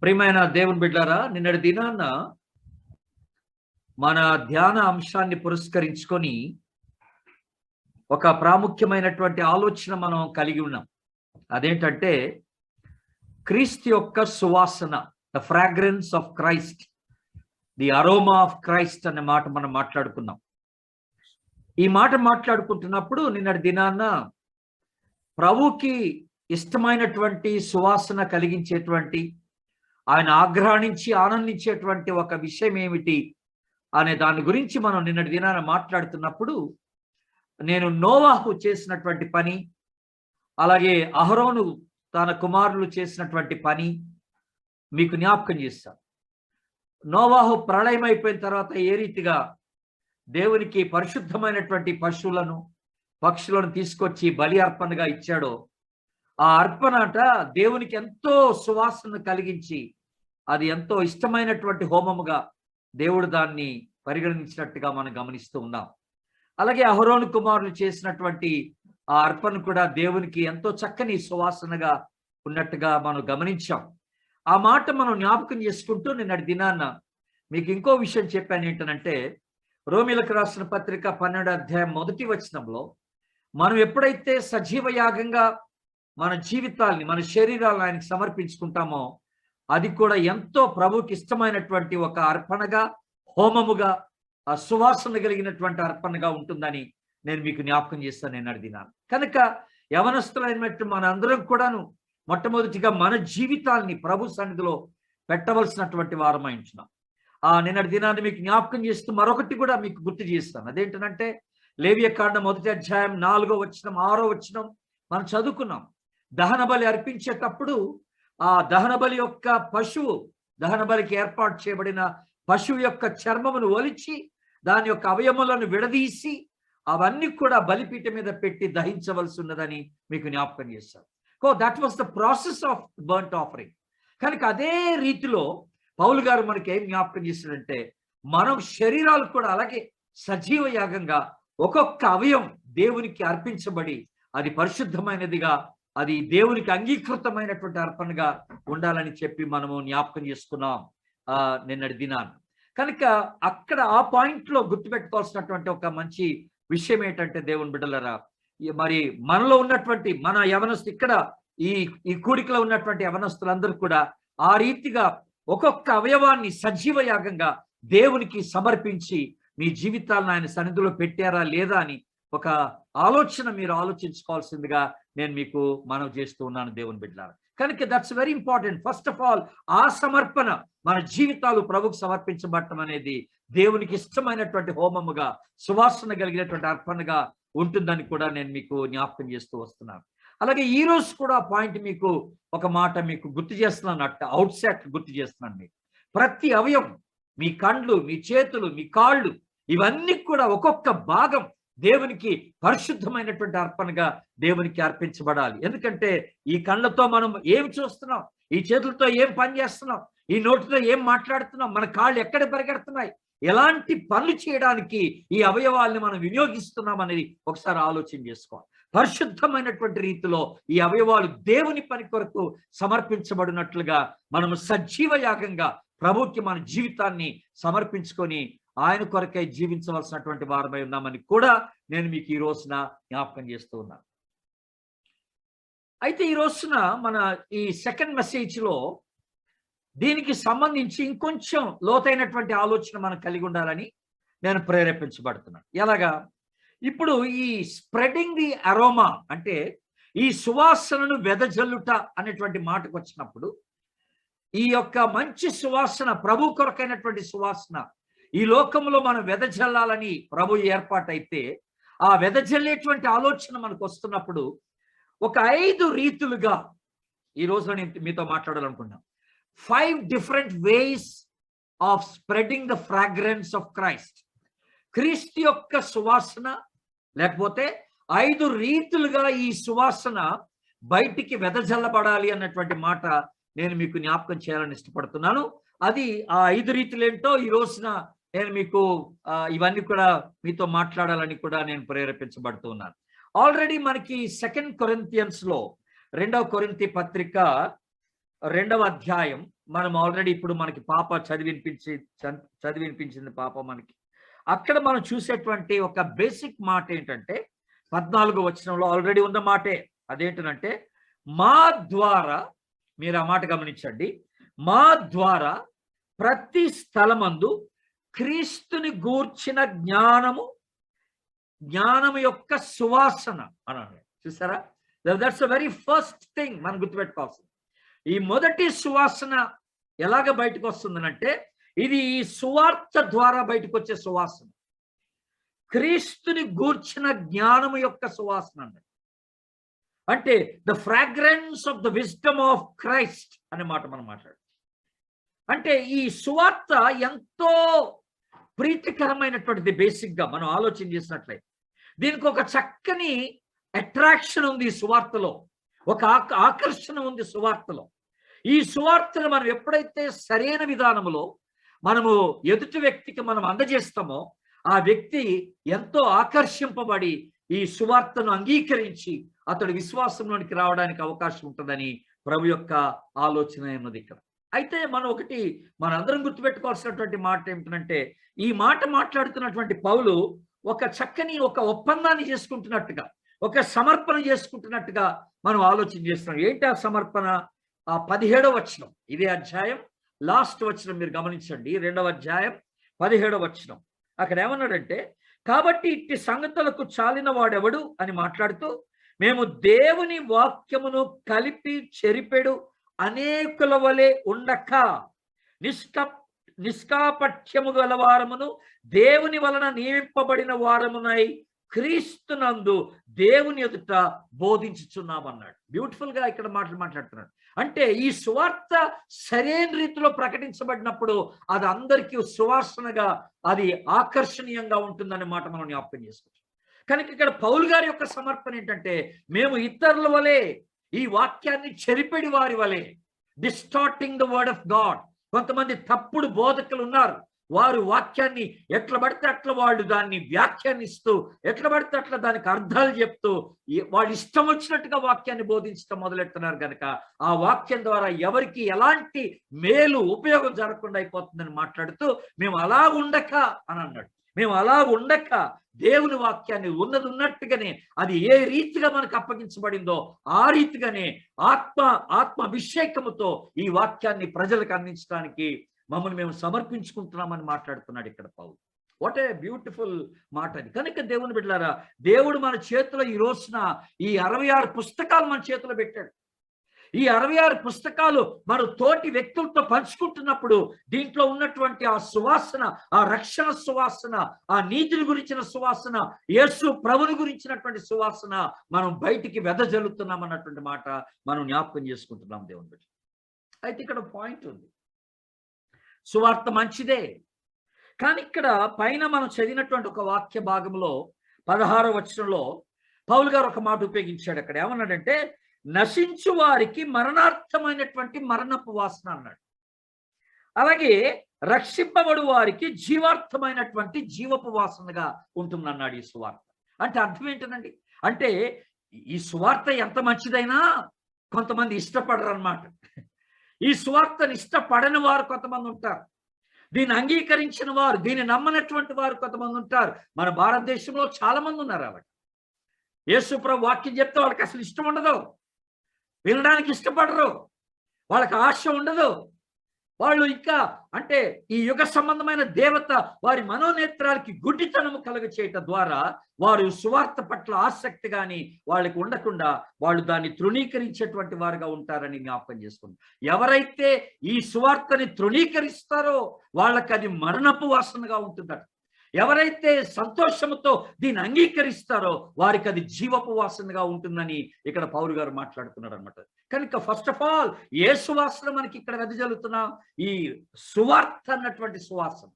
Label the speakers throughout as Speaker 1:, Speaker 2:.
Speaker 1: ప్రియమైన దేవుని బిడ్డారా, నిన్నటి దినాన మన ధ్యాన అంశాన్ని పురస్కరించుకొని ఒక ప్రాముఖ్యమైనటువంటి ఆలోచన మనం కలిగి ఉన్నాం. అదేంటంటే క్రీస్తు యొక్క సువాసన, the fragrance of Christ, the aroma of Christ అనే మాట మనం మాట్లాడుకున్నాం. ఈ మాట మాట్లాడుకుంటున్నప్పుడు నిన్నటి దినాన ప్రభుకి ఇష్టమైనటువంటి సువాసన కలిగించేటువంటి, ఆయన ఆగ్రహించి ఆనందించేటువంటి ఒక విషయం ఏమిటి అనే దాని గురించి మనం నిన్నటి దినాన మాట్లాడుతున్నప్పుడు నేను నోవాహు చేసినటువంటి పని, అలాగే అహరోను తన కుమారులు చేసినటువంటి పని మీకు జ్ఞాపకం చేస్తాను. నోవాహు ప్రళయం అయిపోయిన తర్వాత ఏ రీతిగా దేవునికి పరిశుద్ధమైనటువంటి పశువులను పక్షులను తీసుకొచ్చి బలి అర్పణగా ఇచ్చాడో, ఆ అర్పణ దేవునికి ఎంతో సువాసన కలిగించి అది ఎంతో ఇష్టమైనటువంటి హోమముగా దేవుడు దాన్ని పరిగణించినట్టుగా మనం గమనిస్తూ ఉన్నాం. అలాగే అహరోను కుమారులు చేసినటువంటి ఆ అర్పణ కూడా దేవునికి ఎంతో చక్కని సువాసనగా ఉన్నట్టుగా మనం గమనించాం. ఆ మాట మనం జ్ఞాపకం చేసుకుంటూ నిన్నటి దినాన్న మీకు ఇంకో విషయం చెప్పాను. ఏంటనంటే రోమీలకు రాసిన పత్రిక 12వ అధ్యాయం 1వ వచనంలో మనం ఎప్పుడైతే సజీవ యాగంగా మన జీవితాల్ని, మన శరీరాలను ఆయనకి సమర్పించుకుంటామో అది కూడా ఎంతో ప్రభుకి ఇష్టమైనటువంటి ఒక అర్పణగా, హోమముగా, ఆ సువాసన కలిగినటువంటి అర్పణగా ఉంటుందని నేను మీకు జ్ఞాపకం చేస్తాను నిన్నటి దినాన్ని. కనుక యవనస్తులైనట్టు మన అందరం కూడాను మొట్టమొదటిగా మన జీవితాల్ని ప్రభు సన్నిధిలో పెట్టవలసినటువంటి వారమై ఉంటున్నాం. నిన్నటి దినాన్ని మీకు జ్ఞాపకం చేస్తూ మరొకటి కూడా మీకు గుర్తు చేస్తాను. అదేంటంటే లేవియకాండం 1వ అధ్యాయం 4వ వచనం 6వ వచనం మనం చదువుకున్నాం. దహన బలి అర్పించేటప్పుడు ఆ దహన బలి యొక్క పశువు, దహన బలికి ఏర్పాటు చేయబడిన పశువు యొక్క చర్మమును ఒలిచి దాని యొక్క అవయములను విడదీసి అవన్నీ కూడా బలిపీఠ మీద పెట్టి దహించవలసి ఉన్నదని మీకు జ్ఞాపకం చేశారు. That was the process of burnt offering. కనుక అదే రీతిలో పౌలు గారు మనకి ఏం జ్ఞాపకం చేశాడంటే మనం శరీరాలు కూడా అలాగే సజీవ యాగంగా ఒక్కొక్క అవయవం దేవునికి అర్పించబడి అది పరిశుద్ధమైనదిగా, అది దేవునికి అంగీకృతమైనటువంటి అర్పణగా ఉండాలని చెప్పి మనము జ్ఞాపకం చేసుకున్నాం నిన్నటి దినాన్ని. కనుక అక్కడ ఆ పాయింట్ లో గుర్తుపెట్టుకోవాల్సినటువంటి ఒక మంచి విషయం ఏంటంటే దేవుని బిడ్డలరా, మరి మనలో ఉన్నటువంటి మన యవనస్తు ఇక్కడ ఈ కూడికలో ఉన్నటువంటి యవనస్తులందరూ కూడా ఆ రీతిగా ఒక్కొక్క అవయవాన్ని సజీవ యాగంగా దేవునికి సమర్పించి మీ జీవితాలను ఆయన సన్నిధిలో పెట్టారా లేదా అని ఒక ఆలోచన మీరు ఆలోచించుకోవాల్సిందిగా నేను మీకు మనవి చేస్తూ ఉన్నాను దేవుని బిడ్డలారా. కనుక that's very important. First of all ఆ సమర్పణ, మన జీవితాలు ప్రభుకు సమర్పించబడటం అనేది దేవునికి ఇష్టమైనటువంటి హోమముగా, సువాసన కలిగినటువంటి అర్పణగా ఉంటుందని కూడా నేను మీకు జ్ఞాపకం చేస్తూ వస్తున్నాను. అలాగే ఈ రోజు కూడా పాయింట్ మీకు ఒక మాట మీకు గుర్తు చేస్తున్నాను, అవుట్ సెట్ గుర్తు చేస్తున్నాను. మీకు ప్రతి అవయవం, మీ కండ్లు, మీ చేతులు, మీ కాళ్ళు, ఇవన్నీ కూడా ఒక్కొక్క భాగం దేవునికి పరిశుద్ధమైనటువంటి అర్పణగా దేవునికి అర్పించబడాలి. ఎందుకంటే ఈ కళ్ళతో మనం ఏం చూస్తున్నాం, ఈ చేతులతో ఏం పని చేస్తున్నాం, ఈ నోటితో ఏం మాట్లాడుతున్నాం, మన కాళ్ళు ఎక్కడ పరిగెడుతున్నాయి, ఎలాంటి పనులు చేయడానికి ఈ అవయవాల్ని మనం వినియోగిస్తున్నాం అనేది ఒకసారి ఆలోచన చేసుకోవాలి. పరిశుద్ధమైనటువంటి రీతిలో ఈ అవయవాలు దేవుని పని కొరకు సమర్పించబడినట్లుగా మనము సజీవ యాగంగా ప్రభుకి మన జీవితాన్ని సమర్పించుకొని ఆయన కొరకై జీవించవలసినటువంటి వారమై ఉన్నామని కూడా నేను మీకు ఈ రోజున జ్ఞాపకం చేస్తూ ఉన్నాను. అయితే ఈ రోజున మన ఈ సెకండ్ మెసేజ్ లో దీనికి సంబంధించి ఇంకొంచెం లోతైనటువంటి ఆలోచన మనం కలిగి ఉండాలని నేను ప్రేరేపించబడుతున్నాను. ఎలాగా? ఇప్పుడు ఈ స్ప్రెడింగ్ ది అరోమా అంటే ఈ సువాసనను వెదజల్లుట అనేటువంటి మాటకు వచ్చినప్పుడు, ఈ యొక్క మంచి సువాసన, ప్రభు కొరకైనటువంటి సువాసన ఈ లోకంలో మనం వెదజల్లాలని ప్రభు ఏర్పాటైతే, ఆ వెదజల్లేటువంటి ఆలోచన మనకు వస్తున్నప్పుడు ఒక 5 రీతులుగా ఈ రోజు నేను మీతో మాట్లాడాలనుకున్నాను. 5 different ways of spreading the fragrance of Christ. క్రీస్తు యొక్క సువాసన, లేకపోతే 5 రీతులుగా ఈ సువాసన బయటికి వెదజల్లబడాలి అన్నటువంటి మాట నేను మీకు జ్ఞాపకం చేయాలని ఇష్టపడుతున్నాను. అది ఆ 5 రీతులు ఏంటో ఈ రోజున నేను మీకు ఇవన్నీ కూడా మీతో మాట్లాడాలని కూడా నేను ప్రేరేపించబడుతూ ఉన్నాను. ఆల్రెడీ మనకి 2 కొరింథియన్స్ లో 2వ కొరింథీ పత్రిక 2వ అధ్యాయం మనం ఆల్రెడీ ఇప్పుడు మనకి పాప చదివినిపించింది పాప మనకి. అక్కడ మనం చూసేటువంటి ఒక బేసిక్ మాట ఏంటంటే 14వ వచనంలో ఆల్రెడీ ఉన్న మాటే. అదేంటంటే మా ద్వారా, మీరు ఆ మాట గమనించండి, మా ద్వారా ప్రతి స్థలమందు క్రీస్తుని గూర్చిన జ్ఞానము యొక్క సువాసన అన్నాడు. చూసారా? That's a very first thing మనం గుర్తుపెట్టుకోవాల్సింది. ఈ మొదటి సువాసన ఎలాగ బయటకు వస్తుందనంటే ఇది ఈ సువార్త ద్వారా బయటకు వచ్చే సువాసన, క్రీస్తుని గూర్చిన జ్ఞానము యొక్క సువాసన అన్నది. అంటే the fragrance of the wisdom of Christ అనే మాట మనం మాట్లాడు. అంటే ఈ సువార్త ఎంతో ప్రీతికరమైనటువంటిది. బేసిక్ గా మనం ఆలోచన చేసినట్లయితే దీనికి ఒక చక్కని అట్రాక్షన్ ఉంది ఈ సువార్తలో, ఒక ఆకర్షణ ఉంది సువార్తలో. ఈ సువార్తను మనం ఎప్పుడైతే సరైన విధానంలో మనము ఎదుటి వ్యక్తికి మనం అందజేస్తామో ఆ వ్యక్తి ఎంతో ఆకర్షింపబడి ఈ సువార్తను అంగీకరించి అతడు విశ్వాసంలోనికి రావడానికి అవకాశం ఉంటుందని ప్రభు యొక్క ఆలోచన ఉన్నది ఇక్కడ. అయితే మనందరం గుర్తుపెట్టుకోవాల్సినటువంటి మాట ఏమిటంటే, ఈ మాట మాట్లాడుతున్నటువంటి పౌలు ఒక చక్కని ఒక ఒప్పందాన్ని చేసుకుంటున్నట్టుగా, ఒక సమర్పణ చేసుకుంటున్నట్టుగా మనం ఆలోచన చేస్తున్నాం. ఏంటి ఆ సమర్పణ? ఆ 17వ వచనం, ఇదే అధ్యాయం లాస్ట్ వచనం మీరు గమనించండి. 2వ అధ్యాయం 17వ వచనం. అక్కడ ఏమన్నాడంటే, కాబట్టి ఇట్టి సంగతులకు చాలిన వాడెవడు అని మాట్లాడుతూ, మేము దేవుని వాక్యమును కలిపి చెరిపెడు అనేకుల వలె ఉండక నిష్కాపట్యము గలవారమును దేవుని వలన నియమింపబడిన వారమునై క్రీస్తునందు దేవుని ఎదుట బోధించుచున్నామన్నాడు. బ్యూటిఫుల్ గా ఇక్కడ మాట్లాడుతున్నాడు. అంటే ఈ సువార్త సరైన రీతిలో ప్రకటించబడినప్పుడు అది అందరికీ సువాసనగా, అది ఆకర్షణీయంగా ఉంటుందనే మాట మనం జ్ఞాపకం చేసుకుంటాం. కనుక ఇక్కడ పౌలు గారి యొక్క సమర్పణ ఏంటంటే, మేము ఇతరుల వలె ఈ వాక్యాన్ని చెరిపెడి వారి వలె, డిస్టార్టింగ్ ద వర్డ్ ఆఫ్ గాడ్. కొంతమంది తప్పుడు బోధకులు ఉన్నారు. వారు వాక్యాన్ని ఎట్లా పడితే అట్లా వాళ్ళు దాన్ని వ్యాఖ్యానిస్తూ, ఎట్లా పడితే అట్లా దానికి అర్థాలు చెప్తూ, వాళ్ళు ఇష్టం వచ్చినట్టుగా వాక్యాన్ని బోధించడం మొదలెడుతున్నారు. కనుక ఆ వాక్యం ద్వారా ఎవరికి ఎలాంటి మేలు ఉపయోగం జరగకుండా అయిపోతుందని మాట్లాడుతూ, మేము అలా ఉండక అని అన్నాడు. మేము అలా ఉండక దేవుని వాక్యాన్ని ఉన్నట్టుగానే అది ఏ రీతిగా మనకు అప్పగించబడిందో ఆ రీతిగానే ఆత్మ అభిషేకముతో ఈ వాక్యాన్ని ప్రజలకు అందించడానికి మమ్మల్ని మేము సమర్పించుకుంటున్నామని మాట్లాడుతున్నాడు ఇక్కడ పౌలు. వాట్ ఏ బ్యూటిఫుల్ మాట అది. కనుక దేవుని బిడ్డలారా, దేవుడు మన చేతిలో ఈ రోజున ఈ 66 పుస్తకాలు మన చేతిలో పెట్టాడు. ఈ 66 పుస్తకాలు మనం తోటి వ్యక్తులతో పంచుకుంటున్నప్పుడు దీంట్లో ఉన్నటువంటి ఆ సువాసన, ఆ రక్షణ సువాసన, ఆ నీతిని గురించిన సువాసన, యేసు ప్రభుని గురించినటువంటి సువాసన మనం బయటికి వెదజల్లుతున్నాం అన్నటువంటి మాట మనం జ్ఞాపకం చేసుకుంటున్నాం దేవుని బిడ్డ. అయితే ఇక్కడ పాయింట్ ఉంది, సువార్త మంచిదే, కానీ ఇక్కడ పైన మనం చదివినటువంటి ఒక వాక్య భాగంలో 16వ వచనంలో పౌలు గారు ఒక మాట ఉపయోగించాడు. అక్కడ ఏమన్నాడంటే, నశించు వారికి మరణార్థమైనటువంటి మరణపు వాసన అన్నాడు. అలాగే రక్షింపబడు వారికి జీవార్థమైనటువంటి జీవపు వాసనగా ఉంటుందన్నాడు ఈ సువార్త. అంటే అర్థం ఏంటండి? అంటే ఈ సువార్త ఎంత మంచిదైనా కొంతమంది ఇష్టపడరు అన్నమాట. ఈ సువార్తను ఇష్టపడని వారు కొంతమంది ఉంటారు. దీన్ని అంగీకరించిన వారు, దీన్ని నమ్మనటువంటి వారు కొంతమంది ఉంటారు. మన భారతదేశంలో చాలా మంది ఉన్నారు. అలాగే యేసు ప్రభు వాక్యం చెప్తే వాళ్ళకి అసలు ఇష్టం ఉండదు, వినడానికి ఇష్టపడరు, వాళ్ళకి ఆశ ఉండదు. వాళ్ళు ఇంకా అంటే ఈ యుగ సంబంధమైన దేవత వారి మనోనేత్రాలకి గుడ్డితనము కలుగ చేయటం ద్వారా వారు సువార్త పట్ల ఆసక్తి కానీ వాళ్ళకి ఉండకుండా వాళ్ళు దాన్ని తృణీకరించేటువంటి వారుగా ఉంటారని జ్ఞాపకం చేసుకుంటారు. ఎవరైతే ఈ సువార్తని తృణీకరిస్తారో వాళ్ళకి అది మరణపు వాసనగా ఉంటుందట. ఎవరైతే సంతోషంతో దీన్ని అంగీకరిస్తారో వారికి అది జీవపు వాసనగా ఉంటుందని ఇక్కడ పౌలు గారు మాట్లాడుతున్నారు అనమాట. కనుక ఫస్ట్ ఆఫ్ ఆల్ ఏ సువాసన మనకి ఇక్కడ వెదజల్లుతున్నా? ఈ సువార్త అన్నటువంటి సువాసన,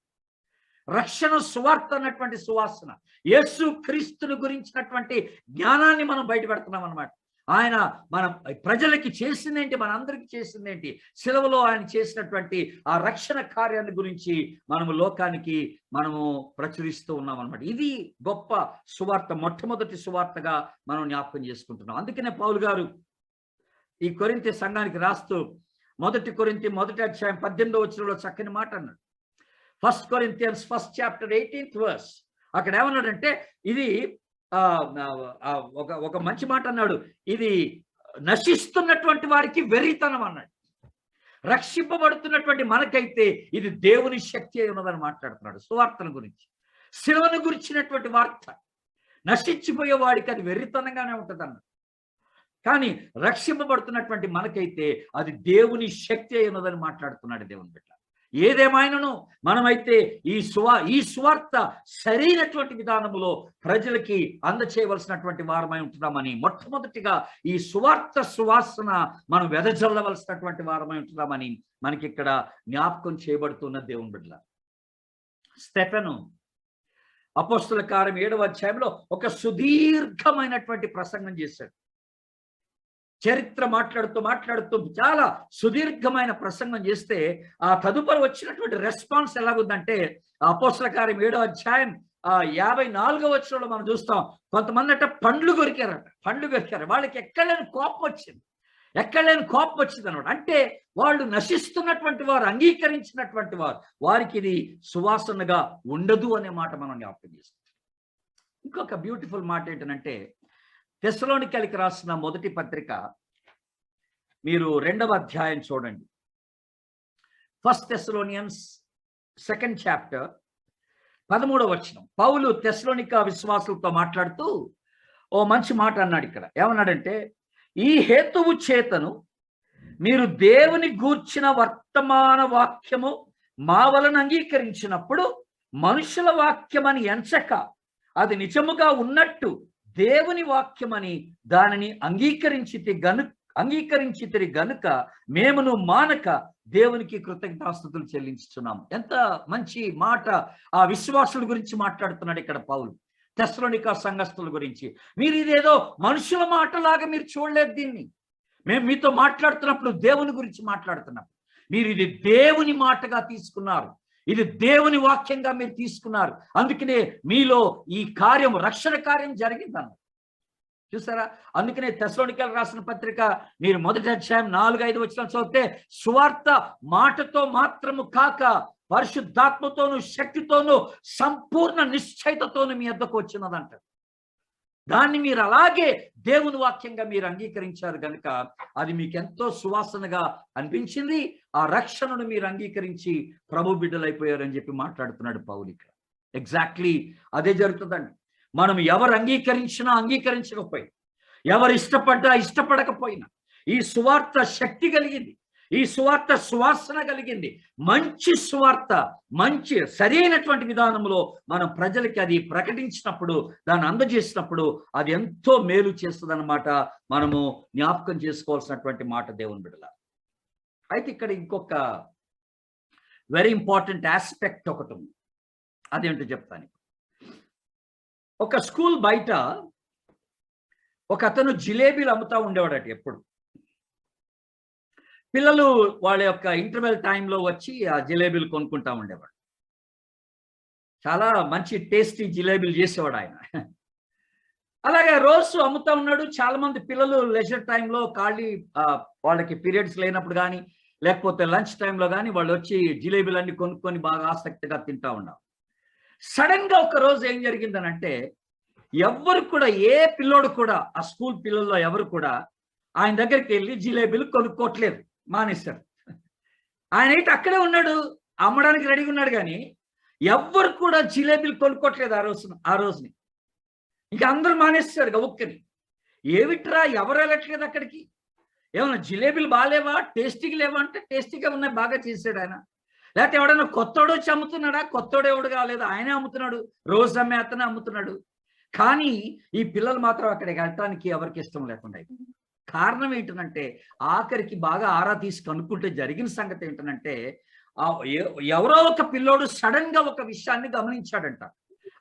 Speaker 1: రక్షణ సువార్త అన్నటువంటి సువాసన, యేసు క్రీస్తుని గురించినటువంటి జ్ఞానాన్ని మనం బయటపెడుతున్నాం అనమాట. ఆయన మన ప్రజలకి చేసిందేంటి, మనందరికీ చేసిందేంటి, శిలువలో ఆయన చేసినటువంటి ఆ రక్షణ కార్యాన్ని గురించి మనము లోకానికి మనము ప్రచురిస్తూ ఉన్నాం అనమాట. ఇది గొప్ప సువార్త, మొట్టమొదటి సువార్తగా మనం జ్ఞాపకం చేసుకుంటున్నాం. అందుకనే పౌలు గారు ఈ కొరింథీ సంఘానికి రాస్తూ మొదటి కొరింథీ 1:18 చక్కని మాట అన్నాడు. 1 Corinthians 1st chapter 18th verse. అక్కడ ఏమన్నాడంటే ఇది ఒక మంచి మాట అన్నాడు, ఇది నశిస్తున్నటువంటి వారికి వెర్రితనం అన్నాడు. రక్షింపబడుతున్నటువంటి మనకైతే ఇది దేవుని శక్తి అయి ఉన్నదని మాట్లాడుతున్నాడు. సువార్తను గురించి, శిలువను గురించినటువంటి వార్త నశించిపోయే వాడికి అది వెర్రితనంగానే ఉంటుంది అన్నాడు. కానీ రక్షింపబడుతున్నటువంటి మనకైతే అది దేవుని శక్తి అయి ఉన్నదని మాట్లాడుతున్నాడు దేవుని బిడ్డ. ఏదేమైనాను మనమైతే ఈ సువార్త సరైనటువంటి విధానములో ప్రజలకి అందచేయవలసినటువంటి వారమై ఉంటున్నామని, మొట్టమొదటిగా ఈ సువాసన మనం వెదజల్లవలసినటువంటి వారమై ఉంటున్నామని మనకి ఇక్కడ జ్ఞాపకం చేయబడుతున్న దేవుని బిడ్డ. స్టెఫెను అపోస్తల కార్యం 7వ అధ్యాయంలో ఒక సుదీర్ఘమైనటువంటి ప్రసంగం చేశాడు. చరిత్ర మాట్లాడుతూ చాలా సుదీర్ఘమైన ప్రసంగం చేస్తే ఆ తదుపరి వచ్చినటువంటి రెస్పాన్స్ ఎలాగుందంటే, అపోస్తల కార్యం 7వ అధ్యాయం 54వ వచనంలో మనం చూస్తాం. కొంతమంది అంటే పండ్లు కొరికారు. వాళ్ళకి ఎక్కడలేని కోపం వచ్చింది అనమాట. అంటే వాళ్ళు నశిస్తున్నటువంటి వారు, అంగీకరించినటువంటి వారు, వారికి ఇది సువాసనగా ఉండదు అనే మాట మనం జ్ఞాపకం చేస్తాం. ఇంకొక బ్యూటిఫుల్ మాట ఏంటంటే, తెస్సలోనికైలకు రాసిన మొదటి పత్రిక మీరు 2వ అధ్యాయం చూడండి. 1 Thessalonians 2nd chapter 13వ వచనం. పౌలు తెస్సలోనిక విశ్వాసులతో మాట్లాడుతూ ఓ మంచి మాట అన్నాడు. ఇక్కడ ఏమన్నాడంటే, ఈ హేతువు చేతను మీరు దేవుని గూర్చిన వర్తమాన వాక్యము మా వలన అంగీకరించినప్పుడు మనుషుల వాక్యమని ఎంచక అది నిజముగా ఉన్నట్టు దేవుని వాక్యమని దానిని అంగీకరించితిరి గనుక మేమును మానక దేవునికి కృతజ్ఞతాస్తుతులు చెల్లించుతున్నాము. ఎంత మంచి మాట ఆ విశ్వాసుల గురించి మాట్లాడుతున్నాడు ఇక్కడ పౌలు. తెస్సలోనిక సంఘస్థుల గురించి, మీరు ఇదేదో మనుషుల మాటలాగా మీరు చూడలేదు దీన్ని. మేము మీతో మాట్లాడుతున్నప్పుడు దేవుని గురించి మాట్లాడుతున్నప్పుడు మీరు ఇది దేవుని మాటగా తీసుకున్నారు, ఇది దేవుని వాక్యంగా మీరు తీసుకున్నారు. అందుకనే మీలో ఈ కార్యం, రక్షణ కార్యం జరిగిందన్న చూసారా. అందుకనే తెస్సలోనికైలకు రాసిన పత్రిక మీరు 1వ అధ్యాయం 4-5 వచనాలు చదివితే, సువార్త మాటతో మాత్రము కాక పరిశుద్ధాత్మతోను శక్తితోను సంపూర్ణ నిశ్చయితతోను మీ వద్దకు వచ్చినదంట. దాన్ని మీరు అలాగే దేవుని వాక్యంగా మీరు అంగీకరించారు కనుక అది మీకు ఎంతో సువాసనగా అనిపించింది. ఆ రక్షణను మీరు అంగీకరించి ప్రభు బిడ్డలైపోయారని చెప్పి మాట్లాడుతున్నాడు పౌలు ఇక్కడ. ఎగ్జాక్ట్లీ అదే జరుగుతుందండి. మనం ఎవరు అంగీకరించకపోయినా, ఎవరు ఇష్టపడకపోయినా ఈ సువార్త శక్తి కలిగింది, ఈ సువార్త సువాసన కలిగింది. మంచి సువార్త, మంచి సరైనటువంటి విధానంలో మనం ప్రజలకి అది ప్రకటించినప్పుడు, దాన్ని అందజేసినప్పుడు అది ఎంతో మేలు చేస్తుంది అన్నమాట. మనము జ్ఞాపకం చేసుకోవాల్సినటువంటి మాట దేవుని బిడ్డల. అయితే ఇక్కడ ఇంకొక వెరీ ఇంపార్టెంట్ ఆస్పెక్ట్ ఒకటి ఉంది. అదేంటో చెప్తాను. ఒక స్కూల్ బయట ఒక అతను జిలేబీలు అమ్ముతా ఉండేవాడట. ఎప్పుడు పిల్లలు వాళ్ళ యొక్క ఇంటర్వెల్ టైంలో వచ్చి ఆ జిలేబీలు కొనుక్కుంటా ఉండేవాడు. చాలా మంచి టేస్టీ జిలేబీలు చేసేవాడు ఆయన. అలాగే రోజు అమ్ముతా ఉన్నాడు. చాలా మంది పిల్లలు లెజర్ టైంలో వాళ్ళకి పీరియడ్స్ లేనప్పుడు కానీ, లేకపోతే లంచ్ టైంలో కానీ వాళ్ళు వచ్చి జిలేబీలన్నీ కొనుక్కొని బాగా ఆసక్తిగా తింటా ఉన్నారు. సడన్ గా ఒక రోజు ఏం జరిగిందనంటే, ఎవరు కూడా, ఏ పిల్లోడు కూడా, ఆ స్కూల్ పిల్లల్లో ఎవరు కూడా ఆయన దగ్గరికి వెళ్ళి జిలేబీలు కొనుక్కోవట్లేదు, మానేశారు. ఆయన అయితే అక్కడే ఉన్నాడు, అమ్మడానికి రెడీగా ఉన్నాడు, కానీ ఎవ్వరు కూడా జిలేబీలు కొనుక్కోవట్లేదు ఆ రోజుని. ఇంకా అందరూ మానేస్తారు గవుక్కని. ఏమిట్రా, ఎవరు వెళ్ళట్లేదు అక్కడికి? ఏమన్నా జిలేబీలు బాగాలేవా, టేస్టీగా లేవా అంటే టేస్టీగా ఉన్నాయి, బాగా చేశాడు ఆయన. లేకపోతే ఎవడన్నా కొత్తోడు వచ్చి అమ్ముతున్నాడా? కొత్తోడు ఎవడు కాలేదు, ఆయనే అమ్ముతున్నాడు, రోజు అమ్మే అతనే అమ్ముతున్నాడు. కానీ ఈ పిల్లలు మాత్రం అక్కడికి వెళ్ళటానికి ఎవరికి ఇష్టం లేకుండా. కారణం ఏంటంటే, ఆఖరికి బాగా ఆరా తీసి కనుక్కుంటే జరిగిన సంగతి ఏంటంటే, ఎవరో ఒక పిల్లోడు సడన్ గా ఒక విషయాన్ని గమనించాడంట.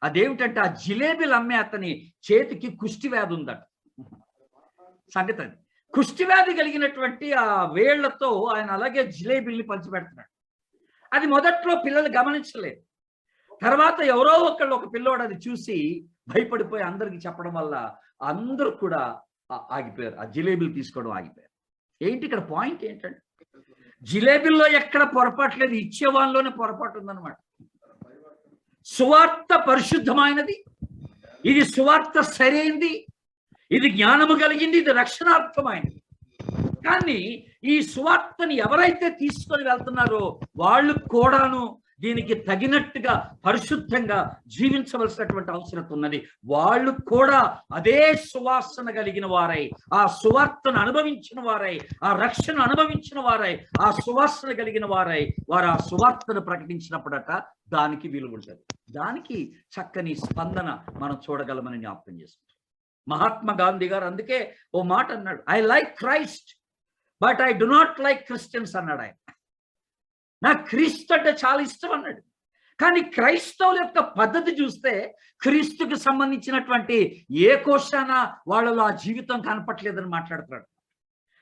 Speaker 1: అదేమిటంటే, ఆ జిలేబీలు అమ్మే అతని చేతికి కుష్టి వ్యాధి ఉందట. సంగతి అది. కుష్టి వ్యాధి కలిగినటువంటి ఆ వేళ్లతో ఆయన అలాగే జిలేబీల్ని పంచిపెడుతున్నాడు. అది మొదట్లో పిల్లలు గమనించలేదు. తర్వాత ఎవరో ఒక పిల్లోడు అది చూసి భయపడిపోయి అందరికి చెప్పడం వల్ల అందరూ కూడా ఆగిపోయారు, ఆ జిలేబీలు తీసుకోవడం ఆగిపోయారు. ఏంటి ఇక్కడ పాయింట్ ఏంటంటే, జిలేబీల్లో ఎక్కడ పొరపాటు లేదు, ఇచ్చేవాళ్ళలోనే పొరపాటు ఉందన్నమాట. సువార్త పరిశుద్ధమైనది, ఇది సువార్త సరైంది, ఇది జ్ఞానము కలిగింది, ఇది రక్షణార్థమైనది. కానీ ఈ సువార్తని ఎవరైతే తీసుకొని వెళ్తున్నారో వాళ్ళు కూడాను దీనికి తగినట్టుగా పరిశుద్ధంగా జీవించవలసినటువంటి అవసరం ఉన్నది. వాళ్ళు కూడా అదే సువాసన కలిగిన వారై, ఆ సువార్తను అనుభవించిన వారై, ఆ రక్షణ అనుభవించిన వారై, ఆ సువాసన కలిగిన వారై వారు ఆ సువార్తను ప్రకటించినప్పుడట దానికి విలువ ఉంటుంది. దానికి చక్కని స్పందన మనం చూడగలమని జ్ఞాపకం చేసుకుంటాం. మహాత్మా గాంధీ గారు అందుకే ఓ మాట అన్నాడు, I like Christ but I do not like Christians అన్నాడు ఆయన. నాకు క్రీస్తు అంటే చాలా ఇష్టం అన్నాడు. కానీ క్రైస్తవుల యొక్క పద్ధతి చూస్తే క్రీస్తుకి సంబంధించినటువంటి ఏ కోశాన వాళ్ళలో ఆ జీవితం కనపట్లేదని మాట్లాడుతున్నాడు.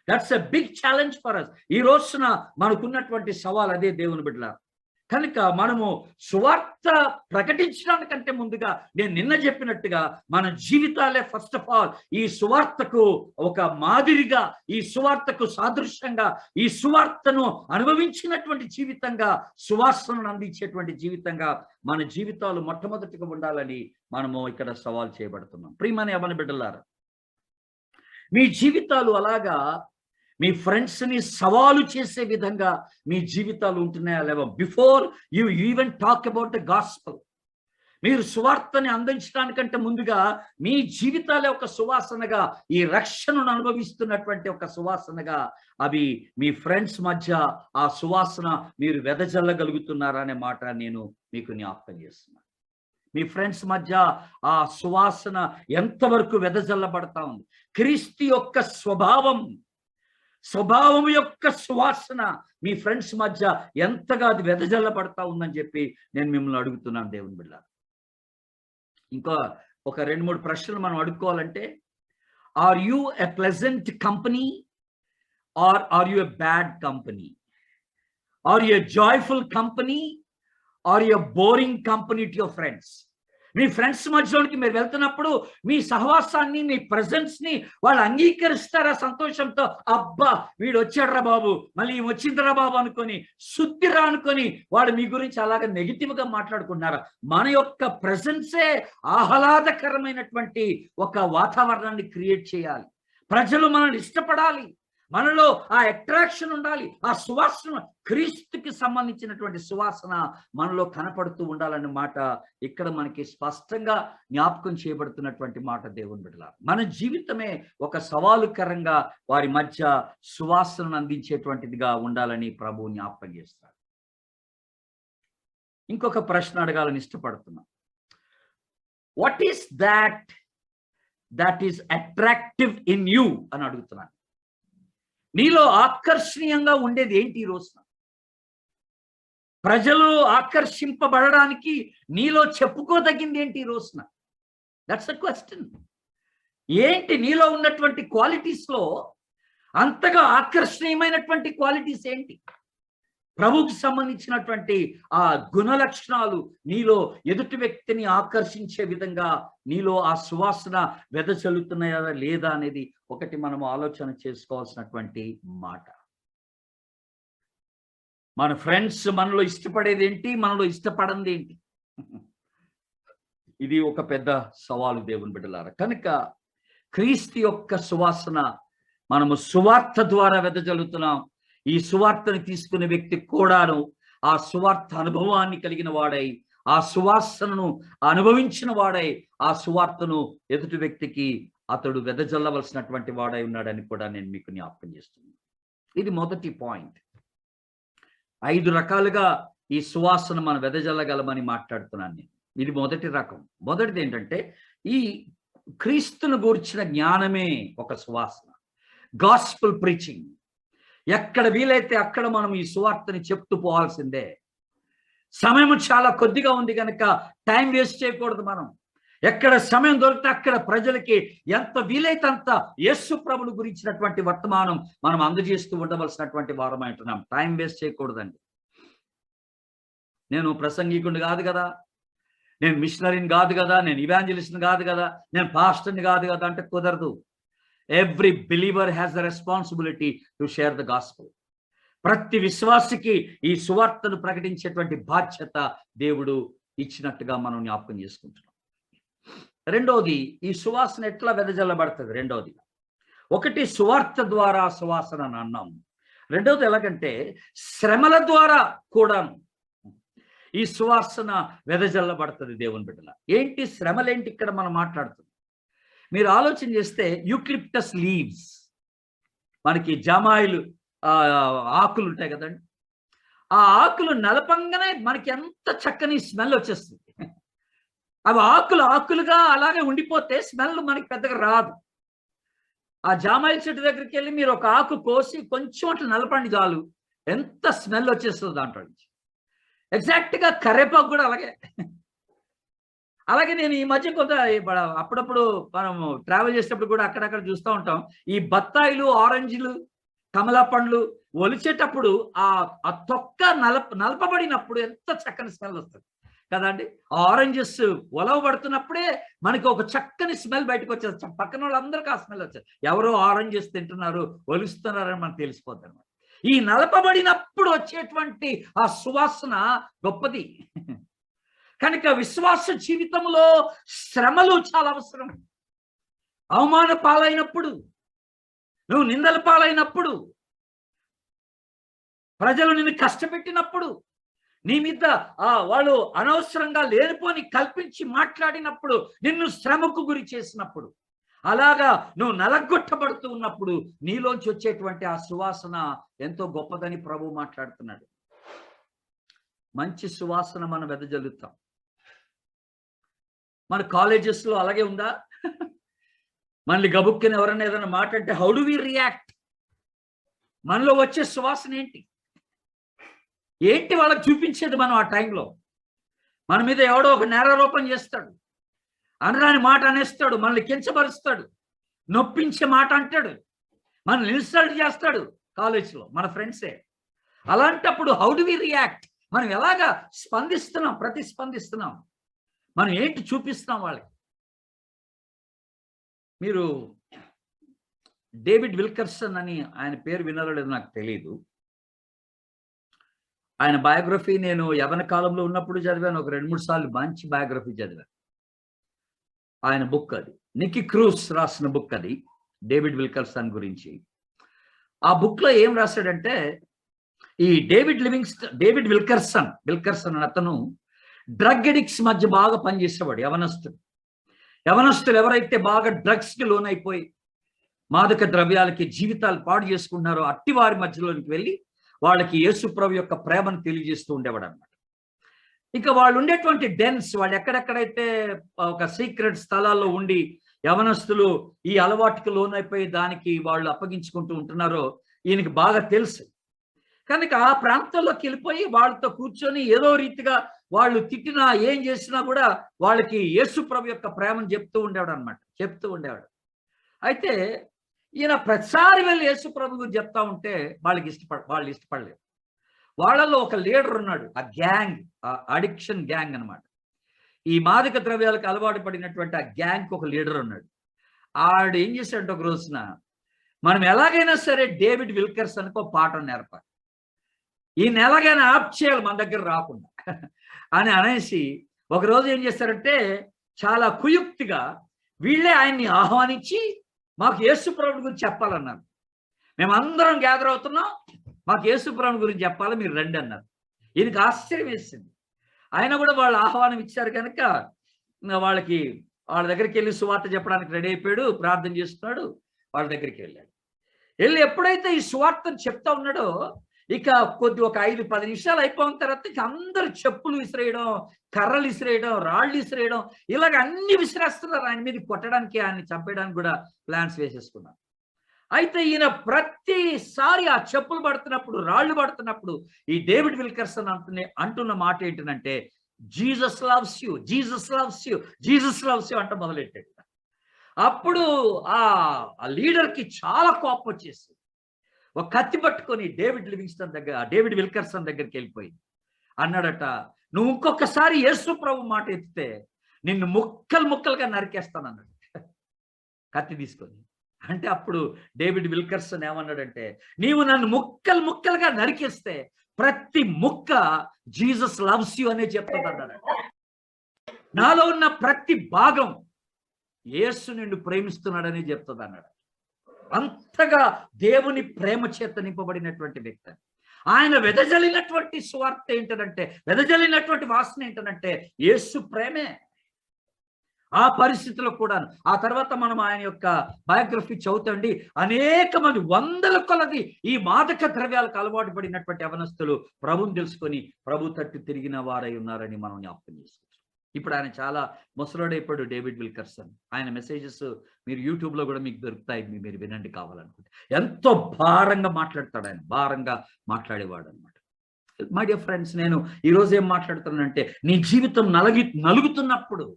Speaker 1: That's a big challenge for us. ఈ రోజున మనకున్నటువంటి సవాల్ అదే దేవుని బిడ్డలారా. కనుక మనము సువార్త ప్రకటించడానికంటే ముందుగా నేను నిన్న చెప్పినట్టుగా మన జీవితాలే ఫస్ట్ ఆఫ్ ఆల్ ఈ సువార్తకు ఒక మాదిరిగా, ఈ సువార్తకు సాదృశ్యంగా, ఈ సువార్తను అనుభవించినటువంటి జీవితంగా, సువాసనను అందించేటువంటి జీవితంగా మన జీవితాలు మొట్టమొదటిగా ఉండాలని మనము ఇక్కడ సవాల్ చేయబడుతున్నాం. ప్రియమైన యవ్వన బిడ్డలారా, మీ జీవితాలు అలాగా మీ ఫ్రెండ్స్ని సవాలు చేసే విధంగా మీ జీవితాలు ఉంటున్నాయా లేవా? Before you even talk about the gospel, మీరు సువార్తని అందించడానికంటే ముందుగా మీ జీవితాలే ఒక సువాసనగా, ఈ రక్షణను అనుభవిస్తున్నటువంటి ఒక సువాసనగా అవి మీ ఫ్రెండ్స్ మధ్య ఆ సువాసన మీరు వెదజల్లగలుగుతున్నారా అనే మాట నేను మీకు జ్ఞాపకం చేస్తున్నాను. మీ ఫ్రెండ్స్ మధ్య ఆ సువాసన ఎంతవరకు వెదజల్లబడతా ఉంది? క్రీస్తు యొక్క స్వభావం యొక్క సువాసన మీ ఫ్రెండ్స్ మధ్య ఎంతగా అది వెదజల్లబడతా ఉందని చెప్పి నేను మిమ్మల్ని అడుగుతున్నాను దేవుని బిడ్డ. ఇంకా ఒక 2-3 ప్రశ్నలు మనం అడుక్కోవాలంటే, are you a pleasant company are are you a bad company? Are you a joyful company are you a boring company to your friends? Me friends మధ్యలోనికి మీరు వెళ్తున్నప్పుడు మీ సహవాసాన్ని, మీ ప్రెజెన్స్ ని వాళ్ళు అంగీకరిస్తారా సంతోషంతో? అబ్బా వీడు వచ్చాడ్రా బాబు, మళ్ళీ వచ్చిందిరా బాబు అనుకొని, శుద్ధిరా అనుకొని వాడు మీ గురించి అలాగే నెగిటివ్ గా మాట్లాడుకుంటున్నారా? మన యొక్క ప్రెజెన్సే ఆహ్లాదకరమైనటువంటి ఒక వాతావరణాన్ని క్రియేట్ చేయాలి. ప్రజలు మనల్ని ఇష్టపడాలి, మనలో ఆ అట్రాక్షన్ ఉండాలి, ఆ సువాసన, క్రీస్తుకి సంబంధించినటువంటి సువాసన మనలో కనపడుతూ ఉండాలన్న మాట ఇక్కడ మనకి స్పష్టంగా జ్ఞాపకం చేయబడుతున్నటువంటి మాట దేవుని బిడ్డలారా. మన జీవితమే ఒక సవాలుకరంగా వారి మధ్య సువాసనను అందించేటువంటిదిగా ఉండాలని ప్రభువు జ్ఞాపకం చేస్తాడు. ఇంకొక ప్రశ్న అడగాలని ఇష్టపడుతున్నా, what is that is attractive in you అని అడుగుతున్నాను. నీలో ఆకర్షణీయంగా ఉండేది ఏంటి ఈ రోజున? ప్రజలు ఆకర్షింపబడడానికి నీలో చెప్పుకోదగింది ఏంటి ఈ రోజున? That's a question. ఏంటి నీలో ఉన్నటువంటి క్వాలిటీస్ లో అంతగా ఆకర్షణీయమైనటువంటి క్వాలిటీస్ ఏంటి? ప్రభువుకి సంబంధించినటువంటి ఆ గుణ లక్షణాలు నీలో ఎదుటి వ్యక్తిని ఆకర్షించే విధంగా నీలో ఆ సువాసన వెదజల్లుతున్నాయా లేదా అనేది ఒకటి మనం ఆలోచన చేసుకోవాల్సినటువంటి మాట. మన ఫ్రెండ్స్ మనలో ఇష్టపడేది ఏంటి, మనలో ఇష్టపడంది ఏంటి? ఇది ఒక పెద్ద సవాలు దేవుని బిడ్డలారా. కనుక క్రీస్తు యొక్క సువాసన మనము సువార్త ద్వారా వెదజల్లుతున్నాం. ఈ సువార్తను తీసుకునే వ్యక్తి కూడాను ఆ సువార్త అనుభవాన్ని కలిగిన వాడై, ఆ సువాసనను అనుభవించిన వాడై, ఆ సువార్తను ఎదుటి వ్యక్తికి అతడు వెదజల్లవలసినటువంటి వాడై ఉన్నాడని కూడా నేను మీకు జ్ఞాపకం చేస్తున్నాను. ఇది మొదటి పాయింట్. 5 రకాలుగా ఈ సువాసన మనం వెదజల్లగలమని మాట్లాడుతున్నాను నేను. ఇది మొదటి రకం. మొదటిది ఏంటంటే, ఈ క్రీస్తును గూర్చిన జ్ఞానమే ఒక సువాసన. Gospel preaching. ఎక్కడ వీలైతే అక్కడ మనం ఈ సువార్తని చెప్తూ పోవాల్సిందే. సమయం చాలా కొద్దిగా ఉంది కనుక టైం వేస్ట్ చేయకూడదు. మనం ఎక్కడ సమయం దొరికితే అక్కడ ప్రజలకి ఎంత వీలైతే అంత యేసు ప్రభువును గురించినటువంటి వర్తమానం మనం అందజేస్తూ ఉండవలసినటువంటి వారమై ఉంటున్నాం. టైం వేస్ట్ చేయకూడదండి. నేను ప్రసంగికుడిని కాదు కదా, నేను మిషనరీని కాదు కదా, నేను ఇవాంజలిస్ట్ని కాదు కదా, నేను పాస్టర్ని కాదు కదా అంటే కుదరదు. Every believer has the responsibility to share the gospel. ప్రతి విశ్వాసికి ఈ సువార్తను ప్రకటించేటువంటి బాధ్యత దేవుడు ఇచ్చినట్టుగా మనం జ్ఞాపకం చేసుకుంటున్నాం. రెండవది, ఈ సువాసన ఎట్లా వెదజల్లబడుతుంది? రెండవది, ఒకటి సువార్త ద్వారా సువాసన అని అన్నాం. రెండవది ఎలాగంటే శ్రమల ద్వారా కూడాను ఈ సువాసన వెదజల్లబడుతుంది దేవుని బిడ్డల. ఏంటి శ్రమలేంటి ఇక్కడ మనం మాట్లాడుతున్నాం? మీరు ఆలోచన చేస్తే యూక్లిప్టస్ లీవ్స్, మనకి జామాయిలు ఆకులు ఉంటాయి కదండి, ఆ ఆకులు నలపంగానే మనకి ఎంత చక్కని స్మెల్ వచ్చేస్తుంది. అవి ఆకులుగా అలాగే ఉండిపోతే స్మెల్ మనకి పెద్దగా రాదు. ఆ జామాయిల చెట్టు దగ్గరికి వెళ్ళి మీరు ఒక ఆకు కోసి కొంచెం అట్లా నలపండి చాలు, ఎంత స్మెల్ వచ్చేస్తుంది దాంట్లో నుంచి. ఎగ్జాక్ట్గా కరేపాకు కూడా అలాగే. అలాగే నేను ఈ మధ్య కొంత అప్పుడప్పుడు మనం ట్రావెల్ చేసేటప్పుడు కూడా అక్కడక్కడ చూస్తూ ఉంటాం, ఈ బత్తాయిలు, ఆరెంజ్లు, కమలా పండ్లు ఒలిచేటప్పుడు ఆ తొక్క నలపబడినప్పుడు ఎంత చక్కని స్మెల్ వస్తుంది కదండి. ఆరెంజెస్ ఒలవబడుతున్నప్పుడే మనకి ఒక చక్కని స్మెల్ బయటకు వచ్చేది. పక్కన వాళ్ళందరికీ ఆ స్మెల్ వచ్చేది. ఎవరో ఆరెంజెస్ తింటున్నారు, ఒలుస్తున్నారని మనకు తెలిసిపోద్ది అనమాట. ఈ నలపబడినప్పుడు వచ్చేటువంటి ఆ సువాసన గొప్పది. కనుక విశ్వాస జీవితంలో శ్రమలు చాలా అవసరం. అవమాన పాలైనప్పుడు, నువ్వు నిందల పాలైనప్పుడు, ప్రజలు నిన్ను కష్టపెట్టినప్పుడు, నీ మీద వాళ్ళు అనవసరంగా లేనిపోని కల్పించి మాట్లాడినప్పుడు, నిన్ను శ్రమకు గురి చేసినప్పుడు, అలాగా నువ్వు నలగొట్టబడుతూ ఉన్నప్పుడు నీలోంచి వచ్చేటువంటి ఆ సువాసన ఎంతో గొప్పదని ప్రభు మాట్లాడుతున్నాడు. మంచి సువాసన మనం వెదజల్లుతాం. మన కాలేజెస్లో అలాగే ఉందా? మనల్ని గబుక్కిన ఎవరైనా ఏదైనా మాట్లాడితే హౌ డు వి రియాక్ట్? మనలో వచ్చే సువాసన ఏంటి వాళ్ళకి చూపించేది? మనం ఆ టైంలో మన మీద ఎవడో ఒక నేరారోపణ చేస్తాడు, అనరాని మాట అనేస్తాడు, మనల్ని కించపరుస్తాడు, నొప్పించే మాట అంటాడు, మనల్ని ఇన్సల్ట్ చేస్తాడు కాలేజ్లో మన ఫ్రెండ్సే. అలాంటప్పుడు హౌ డు వి రియాక్ట్? మనం ఎలాగా స్పందిస్తున్నాం, ప్రతిస్పందిస్తున్నాం, మనం ఏంటి చూపిస్తున్నాం వాళ్ళకి? మీరు డేవిడ్ విల్కర్సన్ అని ఆయన పేరు విన్నారో లేదో నాకు తెలియదు. ఆయన బయోగ్రఫీ నేను యవన కాలంలో ఉన్నప్పుడు చదివాను, ఒక 2-3 సార్లు మంచి బయోగ్రఫీ చదివాను. ఆయన బుక్ అది, నిక్కీ క్రూస్ రాసిన బుక్ అది, డేవిడ్ విల్కర్సన్ గురించి. ఆ బుక్లో ఏం రాశాడంటే, ఈ డేవిడ్ విల్కర్సన్ అతను డ్రగ్ ఎడిక్ట్స్ మధ్య బాగా పనిచేసేవాడు. యవనస్తులు ఎవరైతే బాగా డ్రగ్స్కి లోనైపోయి మాదక ద్రవ్యాలకి జీవితాలు పాడు చేసుకుంటున్నారో అట్టి వారి మధ్యలోనికి వెళ్ళి వాళ్ళకి యేసు ప్రభు యొక్క ప్రేమను తెలియజేస్తూ ఉండేవాడు అనమాట. ఇక వాళ్ళు ఉండేటువంటి డెన్స్, వాళ్ళు ఎక్కడెక్కడైతే ఒక సీక్రెట్ స్థలాల్లో ఉండి యవనస్తులు ఈ అలవాటుకు లోనైపోయి దానికి వాళ్ళు అప్పగించుకుంటూ ఉంటున్నారో ఈయనకి బాగా తెలుసు. కనుక ఆ ప్రాంతంలోకి వెళ్ళిపోయి వాళ్ళతో కూర్చొని ఏదో రీతిగా వాళ్ళు తిట్టినా ఏం చేసినా కూడా వాళ్ళకి యేసు ప్రభు యొక్క ప్రేమను చెప్తూ ఉండేవాడు. అయితే ఈయన ప్రతిసారి వెళ్ళి యేసు ప్రభు గురించి చెప్తా ఉంటే వాళ్ళు ఇష్టపడలేదు. వాళ్ళలో ఒక లీడర్ ఉన్నాడు, ఆ గ్యాంగ్, ఆ అడిక్షన్ గ్యాంగ్ అనమాట. ఈ మాదక ద్రవ్యాలకు అలవాటు పడినటువంటి ఆ గ్యాంగ్ ఒక లీడర్ ఉన్నాడు. ఆడు ఏం చేశాడంటే ఒక రోజున, మనం ఎలాగైనా సరే డేవిడ్ విల్కర్సన్కి ఒక పాఠం నేర్పాలి, ఈయన ఎలాగైనా ఆప్ చేయాలి మన దగ్గర రాకుండా అని అనేసి ఒకరోజు ఏం చేస్తారంటే చాలా కుయుక్తిగా వీళ్ళే ఆయన్ని ఆహ్వానించి మాకు యేసు ప్రభువు గురించి చెప్పాలన్నారు. మేమందరం గ్యాదర్ అవుతున్నాం, మాకు యేసు ప్రభువు గురించి చెప్పాలి, మీరు రండి అన్నారు. ఈయనకి ఆశ్చర్యం వేసింది. ఆయన కూడా వాళ్ళు ఆహ్వానం ఇచ్చారు కనుక వాళ్ళ దగ్గరికి వెళ్ళి సువార్త చెప్పడానికి రెడీ అయిపోయాడు, ప్రార్థన చేస్తున్నాడు. వాళ్ళ దగ్గరికి వెళ్ళి ఎప్పుడైతే ఈ సువార్తను చెప్తా ఉన్నాడో ఇక ఒక 5-10 నిమిషాలు అయిపోయిన తర్వాత ఇక అందరు చెప్పులు విసిరేయడం, కర్రలు విసిరేయడం, రాళ్ళు విసిరేయడం, ఇలాగ అన్ని విసిరేస్తున్నారు. ఆయన మీద కొట్టడానికి, ఆయన్ని చంపేయడానికి కూడా ప్లాన్స్ వేసేసుకున్నారు. అయితే ఈయన ప్రతిసారి ఆ చెప్పులు పడుతున్నప్పుడు, రాళ్ళు పడుతున్నప్పుడు ఈ డేవిడ్ విల్కర్సన్ అంటున్న మాట ఏంటంటే, Jesus loves you, Jesus loves you, Jesus loves you అంట మొదలెట్టాడు. అప్పుడు ఆ లీడర్కి చాలా కోపం వచ్చేసి ఒక కత్తి పట్టుకొని డేవిడ్ విల్కర్సన్ దగ్గరికి వెళ్ళిపోయి అన్నాడట, నువ్వు ఇంకొకసారి యేసు ప్రభు మాట ఎత్తితే నిన్ను ముక్కలుగా నరికేస్తాను అన్నాడు కత్తి తీసుకొని. అంటే అప్పుడు డేవిడ్ విల్కర్సన్ ఏమన్నాడంటే, నీవు నన్ను ముక్కలు ముక్కలుగా నరికేస్తే ప్రతి ముక్క జీసస్ లవ్స్ యు అనే చెప్తుంది అన్నాడు. నాలో ఉన్న ప్రతి భాగం యేసు నిన్ను ప్రేమిస్తున్నాడని చెప్తుంది అన్నాడు. అంతగా దేవుని ప్రేమ చేత నింపబడినటువంటి వ్యక్తి. ఆయన వెదజల్లినటువంటి సువార్త ఏంటంటే, వెదజల్లినటువంటి వాసన ఏంటంటే యేసు ప్రేమే. ఆ పరిస్థితిలో కూడా ఆ తర్వాత మనం ఆయన యొక్క బయోగ్రఫీ చదువుతండి, అనేక మంది వందల కొలది ఈ మాదక ద్రవ్యాలకు అలవాటు పడినటువంటి యవనస్తులు ప్రభుని తెలుసుకొని ప్రభు తట్టు తిరిగిన వారై ఉన్నారని మనం జ్ఞాపకం చేసుకుంటాం. ఇప్పుడు ఆయన చాలా ముసలోడైపోయాడు డేవిడ్ విల్కర్సన్. ఆయన మెసేజెస్ మీరు యూట్యూబ్లో కూడా మీకు దొరుకుతాయి, మీరు వినండి కావాలనుకుంటే. ఎంతో భారంగా మాట్లాడతాడు ఆయన, భారంగా మాట్లాడేవాడు అనమాట. మై డియర్ ఫ్రెండ్స్, నేను ఈరోజు ఏం మాట్లాడుతున్నానంటే, నీ జీవితం నలుగుతున్నప్పుడు,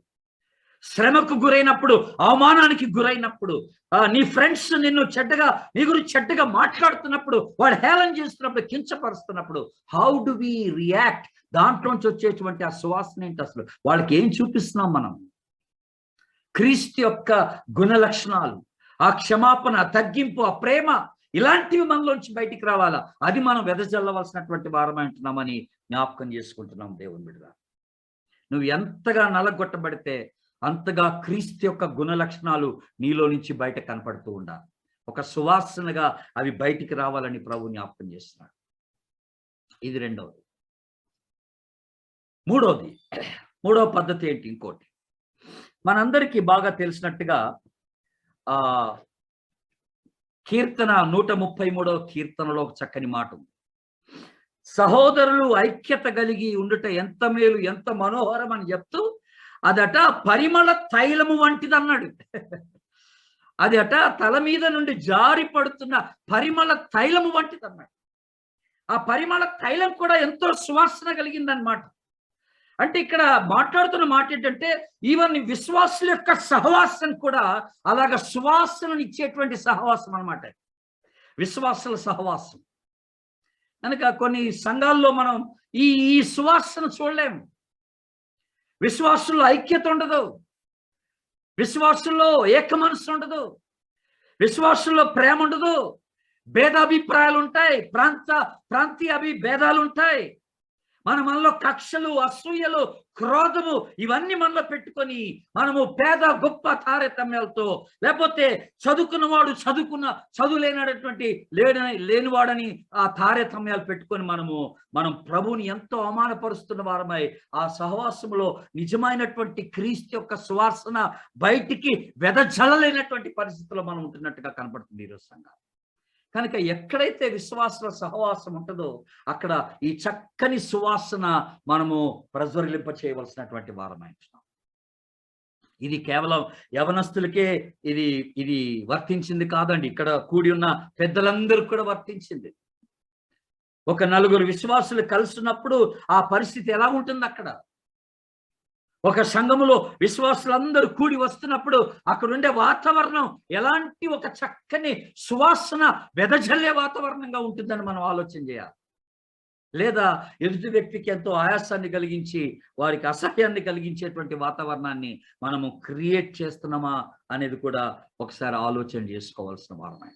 Speaker 1: శ్రమకు గురైనప్పుడు, అవమానానికి గురైనప్పుడు, నీ ఫ్రెండ్స్ నిన్ను చెడ్డగా, నీ గురించి చెడ్డగా మాట్లాడుతున్నప్పుడు, వాడు హేళన చేస్తున్నప్పుడు, కించపరుస్తున్నప్పుడు, హౌ డు వి రియాక్ట్? దాంట్లోంచి వచ్చేటువంటి ఆ సువాసన ఏంటి అసలు? వాళ్ళకి ఏం చూపిస్తున్నాం మనం? క్రీస్తు యొక్క గుణ లక్షణాలు, ఆ క్షమాపణ, తగ్గింపు, ఆ ప్రేమ, ఇలాంటివి మనలోంచి బయటికి రావాలా. అది మనం వెదజల్లవలసినటువంటి వారమై ఉంటున్నామని జ్ఞాపకం చేసుకుంటున్నాం దేవుని బిడ్డ. నువ్వు ఎంతగా నలగొట్టబడితే అంతగా క్రీస్తు యొక్క గుణ లక్షణాలు నీలో నుంచి బయట కనపడుతూ ఉండాలి. ఒక సువాసనగా అవి బయటికి రావాలని ప్రభు జ్ఞాపకం చేస్తున్నాడు. ఇది రెండవది. మూడవ పద్ధతి ఏంటి? ఇంకోటి మనందరికీ బాగా తెలిసినట్టుగా కీర్తన 133వ కీర్తనలో ఒక చక్కని మాట ఉంది. సహోదరులు ఐక్యత కలిగి ఉండుట ఎంత మేలు, ఎంత మనోహరం అని చెప్తూ అదట పరిమళ తైలము వంటిది అన్నాడు. అది అట తల మీద నుండి జారి పడుతున్న పరిమళ తైలము వంటిది అన్నాడు. ఆ పరిమళ తైలం కూడా ఎంతో సువాసన కలిగిందన్నమాట. అంటే ఇక్కడ మాట్లాడుతున్న మాట ఏంటంటే, ఈవెన్ విశ్వాసుల యొక్క సహవాసం కూడా అలాగ సువాసనను ఇచ్చేటువంటి సహవాసం అనమాట. విశ్వాసుల సహవాసం కనుక కొన్ని సంఘాల్లో మనం ఈ సువాసన చూడలేము. విశ్వాసుల్లో ఐక్యత ఉండదు, విశ్వాసుల్లో ఏక మనసు ఉండదు, విశ్వాసుల్లో ప్రేమ ఉండదు, భేదాభిప్రాయాలు ఉంటాయి, ప్రాంతీయ భేదాలు ఉంటాయి. మనలో కక్షలు, అసూయలు, క్రోధము ఇవన్నీ మనలో పెట్టుకొని మనము పేద గొప్ప తారతమ్యాలతో, లేకపోతే చదువుకున్నవాడు చదువు లేనివాడని ఆ తారతమ్యాలు పెట్టుకొని మనం ప్రభువుని ఎంతో అవమానపరుస్తున్న వారమై ఆ సహవాసములో నిజమైనటువంటి క్రీస్తు యొక్క సువాసన బయటికి వెదజల్లలేనటువంటి పరిస్థితుల్లో మనం ఉంటున్నట్టుగా కనపడుతుంది ఈరోజు సంఘాలు. కనుక ఎక్కడైతే విశ్వాసుల సహవాసం ఉంటుందో అక్కడ ఈ చక్కని సువాసన మనము ప్రజ్వరిలింప చేయవలసినటువంటి వారమై ఉంటున్నాం. ఇది కేవలం యవనస్తులకే ఇది వర్తించింది కాదండి. ఇక్కడ కూడి ఉన్న పెద్దలందరికీ కూడా వర్తించింది. ఒక నలుగురు విశ్వాసులు కలిసినప్పుడు ఆ పరిస్థితి ఎలా ఉంటుంది? అక్కడ ఒక సంఘములో విశ్వాసులందరూ కూడి వస్తున్నప్పుడు అక్కడ ఉండే వాతావరణం ఎలాంటి ఒక చక్కని సువాసన వెదజల్లే వాతావరణంగా ఉంటుందని మనం ఆలోచన చేయాలి. లేదా ఎదుటి వ్యక్తికి ఎంతో ఆయాసాన్ని కలిగించి వారికి అసహ్యాన్ని కలిగించేటువంటి వాతావరణాన్ని మనము క్రియేట్ చేస్తున్నామా అనేది కూడా ఒకసారి ఆలోచన చేసుకోవాల్సిన వారమై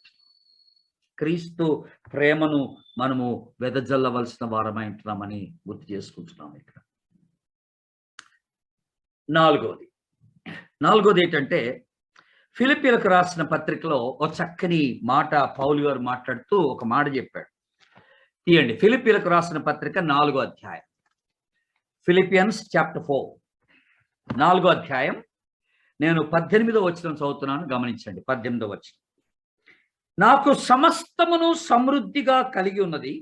Speaker 1: క్రీస్తు ప్రేమను మనము వెదజల్లవలసిన వారమై ఉంటున్నామని గుర్తు చేసుకుంటున్నాం. ఇక్కడ నాలుగోది ఏంటంటే, ఫిలిప్పీలకు రాసిన పత్రికలో ఒక చక్కని మాట పౌలు గారు మాట్లాడుతూ ఒక మాట చెప్పాడు. తీయండి, ఫిలిప్పీలకు రాసిన పత్రిక 4వ అధ్యాయం, ఫిలిపియన్స్ చాప్టర్ 4 4వ అధ్యాయం. నేను 18వ వచనం చదువుతున్నాను, గమనించండి. 18వ వచనం, నాకు సమస్తమును సమృద్ధిగా కలిగి ఉన్నది,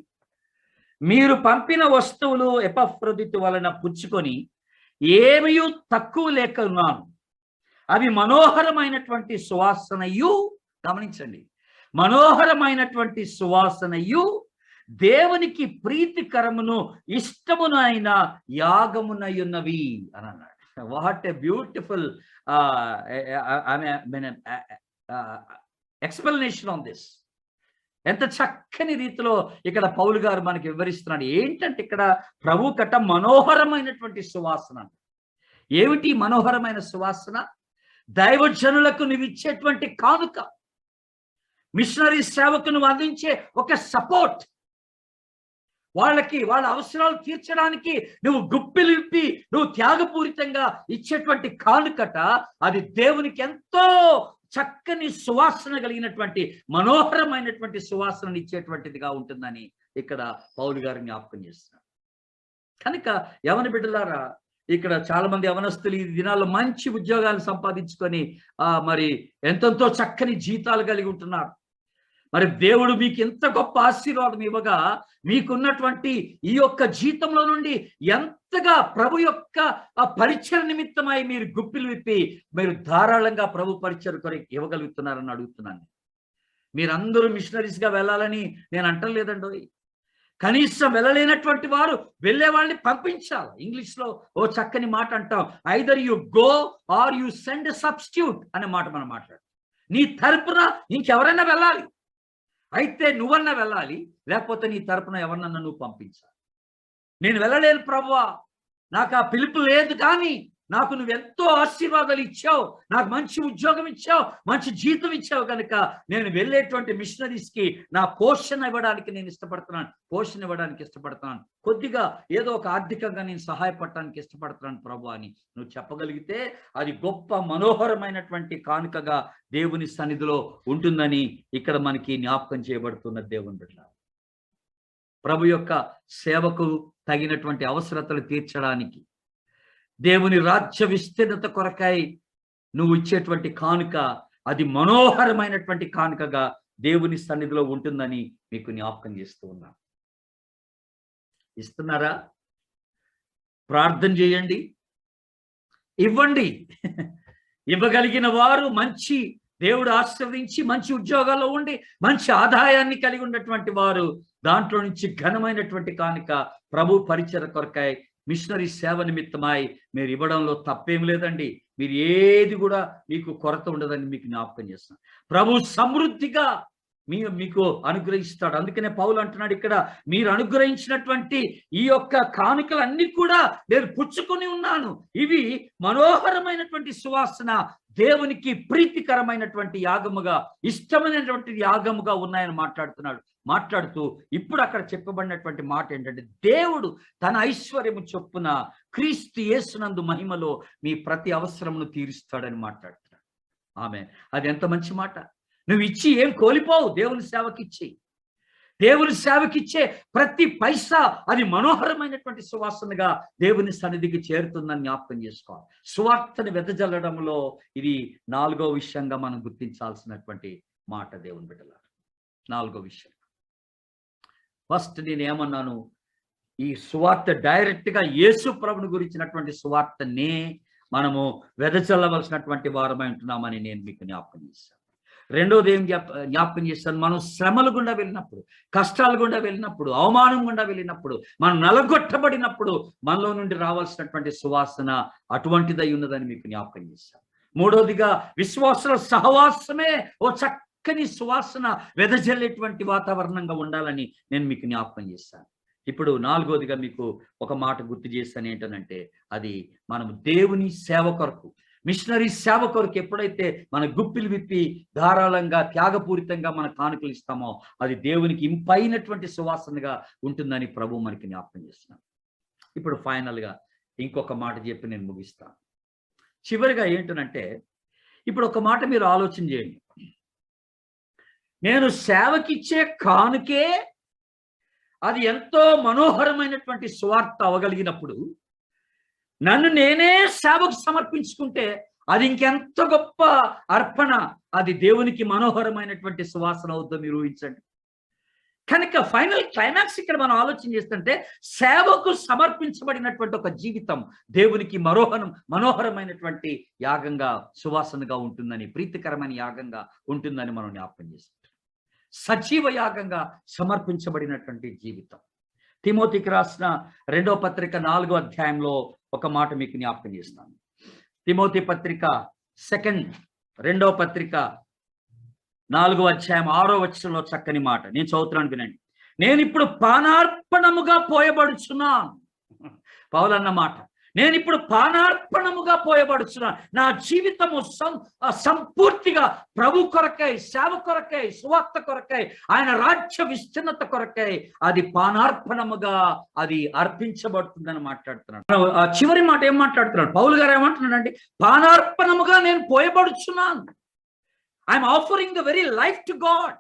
Speaker 1: మీరు పంపిన వస్తువులు ఎపఫ్రోదితు వలన పుచ్చుకొని ఏమీ తక్కువ లేక ఉన్నాను. అవి మనోహరమైనటువంటి సువాసనయు, గమనించండి, మనోహరమైనటువంటి సువాసనయు దేవునికి ప్రీతికరమును ఇష్టమునైన యాగమునయున్నవి అని అన్నాడు. What a beautiful explanation on this. ఎంత చక్కని రీతిలో ఇక్కడ పౌలు గారు మనకి వివరిస్తున్నాడు. ఏంటంటే ఇక్కడ ప్రభు కట్ట మనోహరమైనటువంటి సువాసన. ఏమిటి మనోహరమైన సువాసన? దైవజనులకు నువ్వు ఇచ్చేటువంటి కానుక. మిషనరీ సేవకు నువ్వు అందించే ఒక సపోర్ట్, వాళ్ళ అవసరాలు తీర్చడానికి నువ్వు గుప్పిలు విప్పి నువ్వు త్యాగపూరితంగా ఇచ్చేటువంటి కానుకట, అది దేవునికి ఎంతో చక్కని సువాసన కలిగినటువంటి మనోహరమైనటువంటి సువాసనని ఇచ్చేటువంటిదిగా ఉంటుందని ఇక్కడ పౌలు గారు జ్ఞాపకం చేస్తున్నారు. కనుక యవన బిడ్డలారా, ఇక్కడ చాలా మంది యవనస్తులు ఈ దినాల్లో మంచి ఉద్యోగాలు సంపాదించుకొని మరి ఎంతెంతో చక్కని జీతాలు కలిగి ఉంటున్నారు. మరి దేవుడు మీకు ఎంత గొప్ప ఆశీర్వాదం ఇవ్వగా, మీకున్నటువంటి ఈ యొక్క జీతంలో నుండి ఎంతగా ప్రభు యొక్క ఆ పరిచయ నిమిత్తమై మీరు గుప్పిలు విప్పి మీరు ధారాళంగా ప్రభు పరిచయ కొరకు ఇవ్వగలుగుతున్నారని అడుగుతున్నాను. మీరందరూ మిషనరీస్గా వెళ్ళాలని నేను అంటలేదండి. కనీసం వెళ్ళలేనటువంటి వారు వెళ్ళే వాళ్ళని పంపించాలి. ఇంగ్లీష్లో ఓ చక్కని మాట అంటాం, either you go or you send a substitute అనే మాట మనం మాట్లాడు. నీ తరపున ఇంకెవరైనా వెళ్ళాలి, అయితే నువ్వన్నా వెళ్ళాలి, లేకపోతే నీ తరపున ఎవరినన్నా నువ్వు పంపించాలి. నేను వెళ్ళలేను ప్రభువా, నాకు ఆ పిలుపు లేదు, కానీ నాకు నువ్వెంతో ఆశీర్వాదాలు ఇచ్చావు, నాకు మంచి ఉద్యోగం ఇచ్చావు, మంచి జీతం ఇచ్చావు, కనుక నేను వెళ్ళేటువంటి మిషనరీస్కి నా పోషణ ఇవ్వడానికి నేను ఇష్టపడుతున్నాను, కొద్దిగా ఏదో ఒక ఆర్థికంగా నేను సహాయపడటానికి ఇష్టపడుతున్నాను ప్రభు అని నువ్వు చెప్పగలిగితే అది గొప్ప మనోహరమైనటువంటి కానుకగా దేవుని సన్నిధిలో ఉంటుందని ఇక్కడ మనకి జ్ఞాపకం చేయబడుతున్న దేవుని బిడ్డ. ప్రభు యొక్క సేవకు తగినటువంటి అవసరతలు తీర్చడానికి, దేవుని రాజ్య విస్తీర్ణత కొరకై నువ్వు ఇచ్చేటువంటి కానుక అది మనోహరమైనటువంటి కానుకగా దేవుని సన్నిధిలో ఉంటుందని మీకు జ్ఞాపకం చేస్తూ ఉన్నాను. ఇస్తున్నారా? ప్రార్థన చేయండి, ఇవ్వండి. ఇవ్వగలిగిన వారు మంచి దేవుడు ఆశీర్వదించి మంచి ఉద్యోగాల్లో ఉండి మంచి ఆదాయాన్ని కలిగి ఉన్నటువంటి వారు దాంట్లో నుంచి ఘనమైనటువంటి కానుక ప్రభు పరిచయ కొరకై మిషనరీ సేవ నిమిత్తమై మీరు ఇవ్వడంలో తప్పేం లేదండి. మీరు ఏది కూడా మీకు కొరత ఉండదని మీకు జ్ఞాపకం చేస్తున్నాను. ప్రభు సమృద్ధిగా మీకు అనుగ్రహిస్తాడు. అందుకనే పౌలు అంటున్నాడు ఇక్కడ, మీరు అనుగ్రహించినటువంటి ఈ యొక్క కానుకలన్నీ కూడా నేను పుచ్చుకొని ఉన్నాను, ఇవి మనోహరమైనటువంటి సువాసన, దేవునికి ప్రీతికరమైనటువంటి యాగముగా, ఇష్టమైనటువంటి యాగముగా ఉన్నాయని మాట్లాడుతూ ఇప్పుడు అక్కడ చెప్పబడినటువంటి మాట ఏంటంటే, దేవుడు తన ఐశ్వర్యము చొప్పున క్రీస్తు యేసునందు మహిమలో మీ ప్రతి అవసరమును తీరుస్తాడని మాట్లాడుతున్నాడు. ఆమె అది ఎంత మంచి మాట. నువ్వు ఇచ్చి ఏం కోల్పోవు. దేవుని సేవకిచ్చే ప్రతి పైసా అది మనోహరమైనటువంటి సువాసనగా దేవుని సన్నిధికి చేరుతుందని జ్ఞాపకం చేసుకోవాలి. సువార్తని వెదజల్లడంలో ఇది 4వ విషయంగా మనం గుర్తించాల్సినటువంటి మాట దేవుని బిడ్డలారా. 4వ విషయం, ఫస్ట్ నేను ఏమన్నాను, ఈ సువార్త డైరెక్ట్గా యేసు ప్రభుని గురించినటువంటి సువార్తనే మనము వెదజల్లవలసినటువంటి వారమై ఉంటున్నామని నేను మీకు జ్ఞాపకం చేశాను. రెండోది ఏం జ్ఞాపకం చేస్తాను, మనం శ్రమలు గుండా వెళ్ళినప్పుడు, కష్టాలు గుండా వెళ్ళినప్పుడు, అవమానం గుండా వెళ్ళినప్పుడు, మనం నలగొట్టబడినప్పుడు మనలో నుండి రావాల్సినటువంటి సువాసన అటువంటిదై ఉన్నదని మీకు జ్ఞాపకం చేశాను. మూడోదిగా విశ్వాసుల సహవాసమే ఓ చక్కని సువాసన వెదజల్లేటువంటి వాతావరణంగా ఉండాలని నేను మీకు జ్ఞాపకం చేశాను. ఇప్పుడు 4వదిగా మీకు ఒక మాట గుర్తు చేస్తాను. ఏంటనంటే, అది మనం దేవుని సేవ కొరకు, మిషనరీ సేవ కొరకు ఎప్పుడైతే మన గుప్పిలు విప్పి ధారాళంగా త్యాగపూరితంగా మన కానుకలు ఇస్తామో అది దేవునికి ఇంపైనటువంటి సువాసనగా ఉంటుందని ప్రభు మనకి జ్ఞాపకం చేస్తున్నాను. ఇప్పుడు ఫైనల్గా ఇంకొక మాట చెప్పి నేను ముగిస్తాను. చివరిగా ఏంటనంటే, ఇప్పుడు ఒక మాట మీరు ఆలోచన చేయండి. నేను సేవకిచ్చే కానుకే అది ఎంతో మనోహరమైనటువంటి సువార్త అవగలిగినప్పుడు, నన్ను నేనే సేవకు సమర్పించుకుంటే అది ఇంకెంత గొప్ప అర్పణ, అది దేవునికి మనోహరమైనటువంటి సువాసన అవుతుందో మీరు ఊహించండి. కనుక ఫైనల్ క్లైమాక్స్ ఇక్కడ మనం ఆలోచన చేస్తుంటే, సేవకు సమర్పించబడినటువంటి ఒక జీవితం దేవునికి మనోహరమైనటువంటి యాగంగా, సువాసనగా ఉంటుందని, ప్రీతికరమైన యాగంగా ఉంటుందని మనం జ్ఞాపకం చేస్తాం. సజీవ యాగంగా సమర్పించబడినటువంటి జీవితం. తిమోతికి రాసిన 2వ పత్రిక 4వ అధ్యాయంలో ఒక మాట మీకు జ్ఞాపకం చేస్తాను. తిమోతి పత్రిక 2వ పత్రిక 4వ అధ్యాయం 6వ వచనంలో చక్కని మాట నేను చదువుతున్నాను, వినండి. నేను ఇప్పుడు పానార్పణముగా పోయబడుచున్నాను. పౌలు అన్న మాట, నేను ఇప్పుడు పానార్పణముగా పోయబడుచున్నా. నా జీవితము సంపూర్తిగా ప్రభు కొరకై, సేవ కొరకై, సువార్త కొరకై, ఆయన రాజ్య విస్తీర్ణత కొరకై అది పానార్పణముగా అది అర్పించబడుతుందని మాట్లాడుతున్నాడు. ఆ చివరి మాట ఏం మాట్లాడుతున్నాడు పౌలు గారు? ఏమంటున్నాడండి? పానార్పణముగా నేను పోయబడుచున్నాను. I'm offering the very life to God.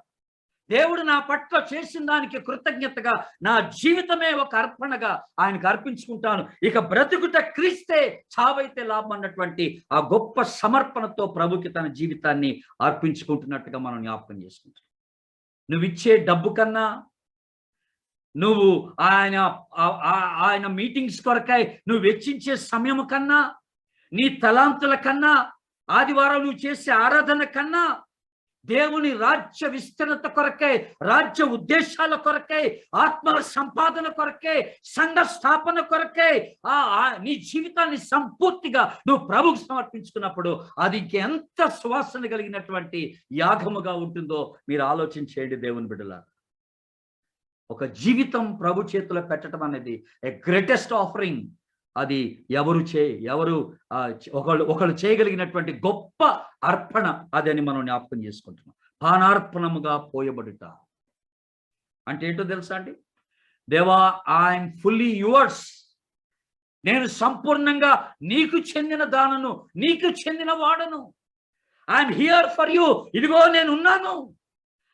Speaker 1: దేవుడు నా పట్ల చేసిన దానికి కృతజ్ఞతగా నా జీవితమే ఒక అర్పణగా ఆయనకు అర్పించుకుంటాను. ఇక బ్రతుకుట క్రీస్తే, చావైతే లాభం అన్నటువంటి ఆ గొప్ప సమర్పణతో ప్రభుకి తన జీవితాన్ని అర్పించుకుంటున్నట్టుగా మనం జ్ఞాపకం చేసుకుంటాం. నువ్వు ఇచ్చే డబ్బు కన్నా, నువ్వు ఆయన మీటింగ్స్ కొరకై నువ్వు వెచ్చించే సమయం కన్నా, నీ తలాంతుల కన్నా, ఆదివారం నువ్వు చేసే ఆరాధన కన్నా, దేవుని రాజ్య విస్తీర్ణత కొరకై, రాజ్య ఉద్దేశాల కొరకై, ఆత్మల సంపాదన కొరకై, సంఘ స్థాపన కొరకై నీ జీవితాన్ని సంపూర్తిగా నువ్వు ప్రభుకు సమర్పించుకున్నప్పుడు అది ఇంకెంత సువాసన కలిగినటువంటి యాగముగా ఉంటుందో మీరు ఆలోచించేయండి దేవుని బిడ్డలారా. ఒక జీవితం ప్రభు చేతిలో పెట్టడం అనేది ఏ గ్రేటెస్ట్ ఆఫరింగ్. అది ఒకళ్ళు చేయగలిగినటువంటి గొప్ప అర్పణ అదని మనం జ్ఞాపకం చేసుకుంటున్నాం. పానార్పణముగా పోయబడుట అంటే ఏంటో తెలుసా అండి? దేవా, ఐఎమ్ ఫుల్లీ యువర్స్. నేను సంపూర్ణంగా నీకు చెందిన దానను, నీకు చెందిన వాడను. I'm here for you. ఇదిగో నేను ఉన్నాను,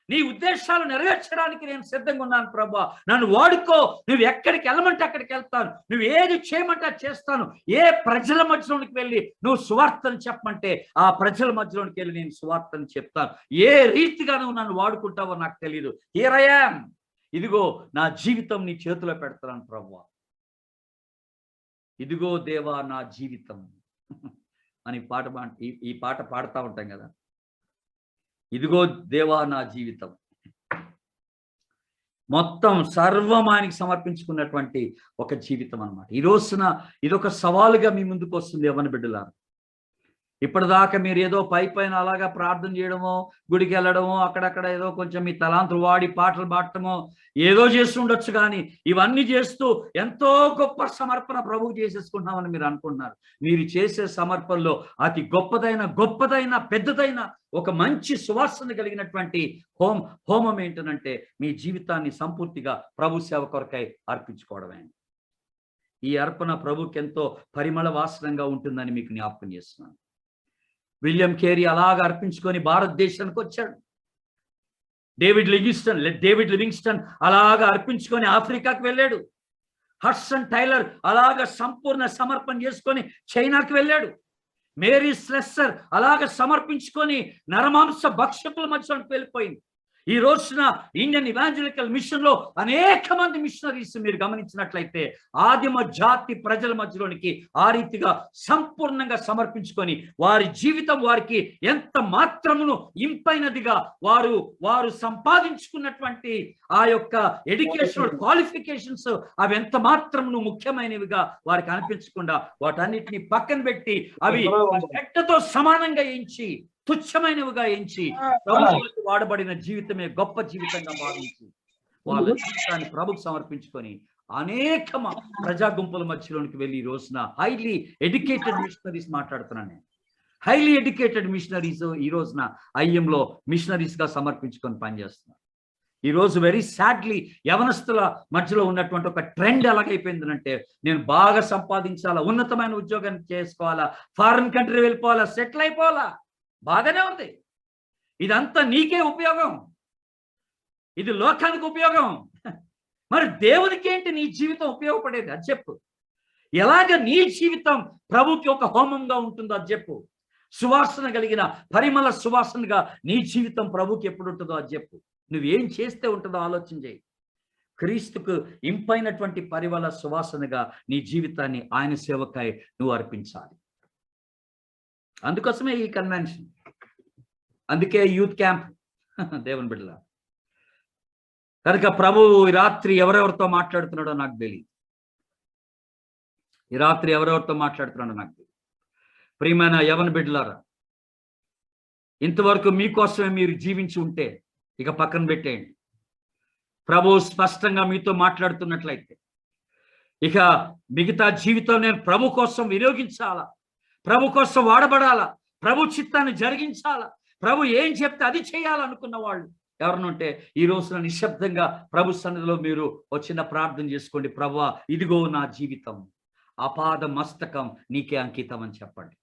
Speaker 1: నీ ఉద్దేశాలు నెరవేర్చడానికి నేను సిద్ధంగా ఉన్నాను ప్రభా. నన్ను వాడుకో. నువ్వు ఎక్కడికి వెళ్ళమంటే అక్కడికి వెళ్తాను, నువ్వు ఏది చేయమంటే అది చేస్తాను. ఏ ప్రజల మధ్యలోనికి వెళ్ళి నువ్వు సువార్తను చెప్పమంటే ఆ ప్రజల మధ్యలోనికి వెళ్ళి నేను సువార్తను చెప్తాను. ఏ రీతిగా నువ్వు నన్ను వాడుకుంటావో నాకు తెలియదు. Here I am. ఇదిగో నా జీవితం నీ చేతిలో పెడతాను ప్రభా. ఇదిగో దేవా నా జీవితం అని ఈ పాట పాడుతూ ఉంటాం కదా. ఇదిగో దేవా నా జీవితం, మొత్తం సర్వం ఆయనకి సమర్పించుకున్నటువంటి ఒక జీవితం అన్నమాట. ఈ రోజున ఇదొక సవాలుగా మీ ముందుకు వస్తుంది యవ్వన బిడ్డలారా. ఇప్పటిదాకా మీరు ఏదో పైన అలాగా ప్రార్థన చేయడమో, గుడికి వెళ్ళడమో, అక్కడక్కడ ఏదో కొంచెం మీ తలాంతులు వాడి పాటలు పాడటమో ఏదో చేస్తూ ఉండొచ్చు. కానీ ఇవన్నీ చేస్తూ ఎంతో గొప్ప సమర్పణ ప్రభువు చేసేసుకుంటున్నామని మీరు అనుకుంటున్నారు. మీరు చేసే సమర్పణలో అతి గొప్పదైన పెద్దదైన ఒక మంచి సువాసన కలిగినటువంటి హోమం ఏంటనంటే మీ జీవితాన్ని సంపూర్తిగా ప్రభు సేవ కొరకై అర్పించుకోవడమే. ఈ అర్పణ ప్రభుకి ఎంతో పరిమళ వాసనంగా ఉంటుందని మీకు జ్ఞాపకం చేస్తున్నాను. విలియం కేరీ అలాగా అర్పించుకొని భారతదేశానికి వచ్చాడు. డేవిడ్ లివింగ్స్టన్ అలాగా అర్పించుకొని ఆఫ్రికాకు వెళ్ళాడు. హడ్సన్ టైలర్ అలాగా సంపూర్ణ సమర్పణ చేసుకొని చైనాకి వెళ్ళాడు. మేరీ స్లెస్సర్ అలాగ సమర్పించుకొని నరమాంస భక్షకుల మధ్యలోకి వెళ్ళిపోయింది. ఈ రోజున ఇండియన్ ఇవాంజలికల్ మిషన్ లో అనేక మంది మిషనరీస్ మీరు గమనించినట్లయితే ఆదిమ జాతి ప్రజల మధ్యలోనికి ఆ రీతిగా సంపూర్ణంగా సమర్పించుకొని వారి జీవితం వారికి ఎంత మాత్రమును ఇంపైనదిగా వారు సంపాదించుకున్నటువంటి ఆ యొక్క ఎడ్యుకేషనల్ క్వాలిఫికేషన్స్ అవి ఎంత మాత్రమును ముఖ్యమైనవిగా వారికి అనిపించకుండా వాటన్నిటిని పక్కన పెట్టి అవి చెట్టతో సమానంగా ఎంచి తుచ్చమైనవిగా ఎంచి ప్రభువులకు వాడబడిన జీవితమే గొప్ప జీవితంగా భావించి వాళ్ళ జీవితాన్ని ప్రభుకు సమర్పించుకొని అనేక ప్రజా గుంపుల మధ్యలోనికి వెళ్ళి ఈ రోజున హైలీ ఎడ్యుకేటెడ్ మిషనరీస్ మాట్లాడుతున్నాను నేను. హైలీ ఎడ్యుకేటెడ్ మిషనరీస్ ఈ రోజున ఐఎంలో మిషనరీస్ గా సమర్పించుకొని పనిచేస్తున్నారు. ఈ రోజు వెరీ సాడ్లీ యవనస్తుల మధ్యలో ఉన్నటువంటి ఒక ట్రెండ్ ఎలాగైపోయిందంటే, నేను బాగా సంపాదించాలా, ఉన్నతమైన ఉద్యోగాన్ని చేసుకోవాలా, ఫారిన్ కంట్రీ వెళ్ళిపోవాలా, సెటిల్ అయిపోవాలా. బాగానే ఉంది, ఇదంతా నీకే ఉపయోగం, ఇది లోకానికి ఉపయోగం. మరి దేవునికి ఏంటి నీ జీవితం ఉపయోగపడేది అది చెప్పు. ఎలాగ నీ జీవితం ప్రభుకి ఒక హోమంగా ఉంటుందో అది చెప్పు. సువాసన కలిగిన పరిమళ సువాసనగా నీ జీవితం ప్రభుకి ఎప్పుడు ఉంటుందో అది చెప్పు. నువ్వేం చేస్తే ఉంటుందో ఆలోచన చేయి. క్రీస్తుకు ఇంపైనటువంటి పరిమళ సువాసనగా నీ జీవితాన్ని ఆయన సేవకాయ నువ్వు అర్పించాలి. అందుకోసమే ఈ కన్వెన్షన్, అందుకే యూత్ క్యాంప్. దేవుని బిడ్డల కనుక ప్రభు ఈ రాత్రి ఎవరెవరితో మాట్లాడుతున్నాడో నాకు తెలియదు. ఈ రాత్రి ఎవరెవరితో మాట్లాడుతున్నాడో నాకు తెలియదు. ప్రియమైన యవన బిడ్డలారా, ఇంతవరకు మీకోసమే మీరు జీవించి ఉంటే ఇక పక్కన పెట్టేయండి. ప్రభు స్పష్టంగా మీతో మాట్లాడుతున్నట్లయితే ఇక మిగతా జీవితం నేను ప్రభు కోసం వినియోగించాలా, ప్రభు కోసం వాడబడాలా, ప్రభు చిత్తాన్ని జరిగించాలా, ప్రభు ఏం చెప్తే అది చేయాలనుకున్న వాళ్ళు ఎవరినుంటే ఈ రోజున నిశ్శబ్దంగా ప్రభు సన్నిధిలో మీరు వచ్చిన ప్రార్థన చేసుకోండి. ప్రభువా, ఇదిగో నా జీవితం, అపాద మస్తకం నీకే అంకితం అని చెప్పండి.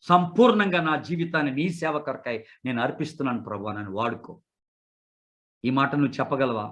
Speaker 1: సంపూర్ణంగా నా జీవితాన్ని నీ సేవ కొరకై నేను అర్పిస్తున్నాను ప్రభువా, నన్ను వాడుకో. ఈ మాట నువ్వు చెప్పగలవా?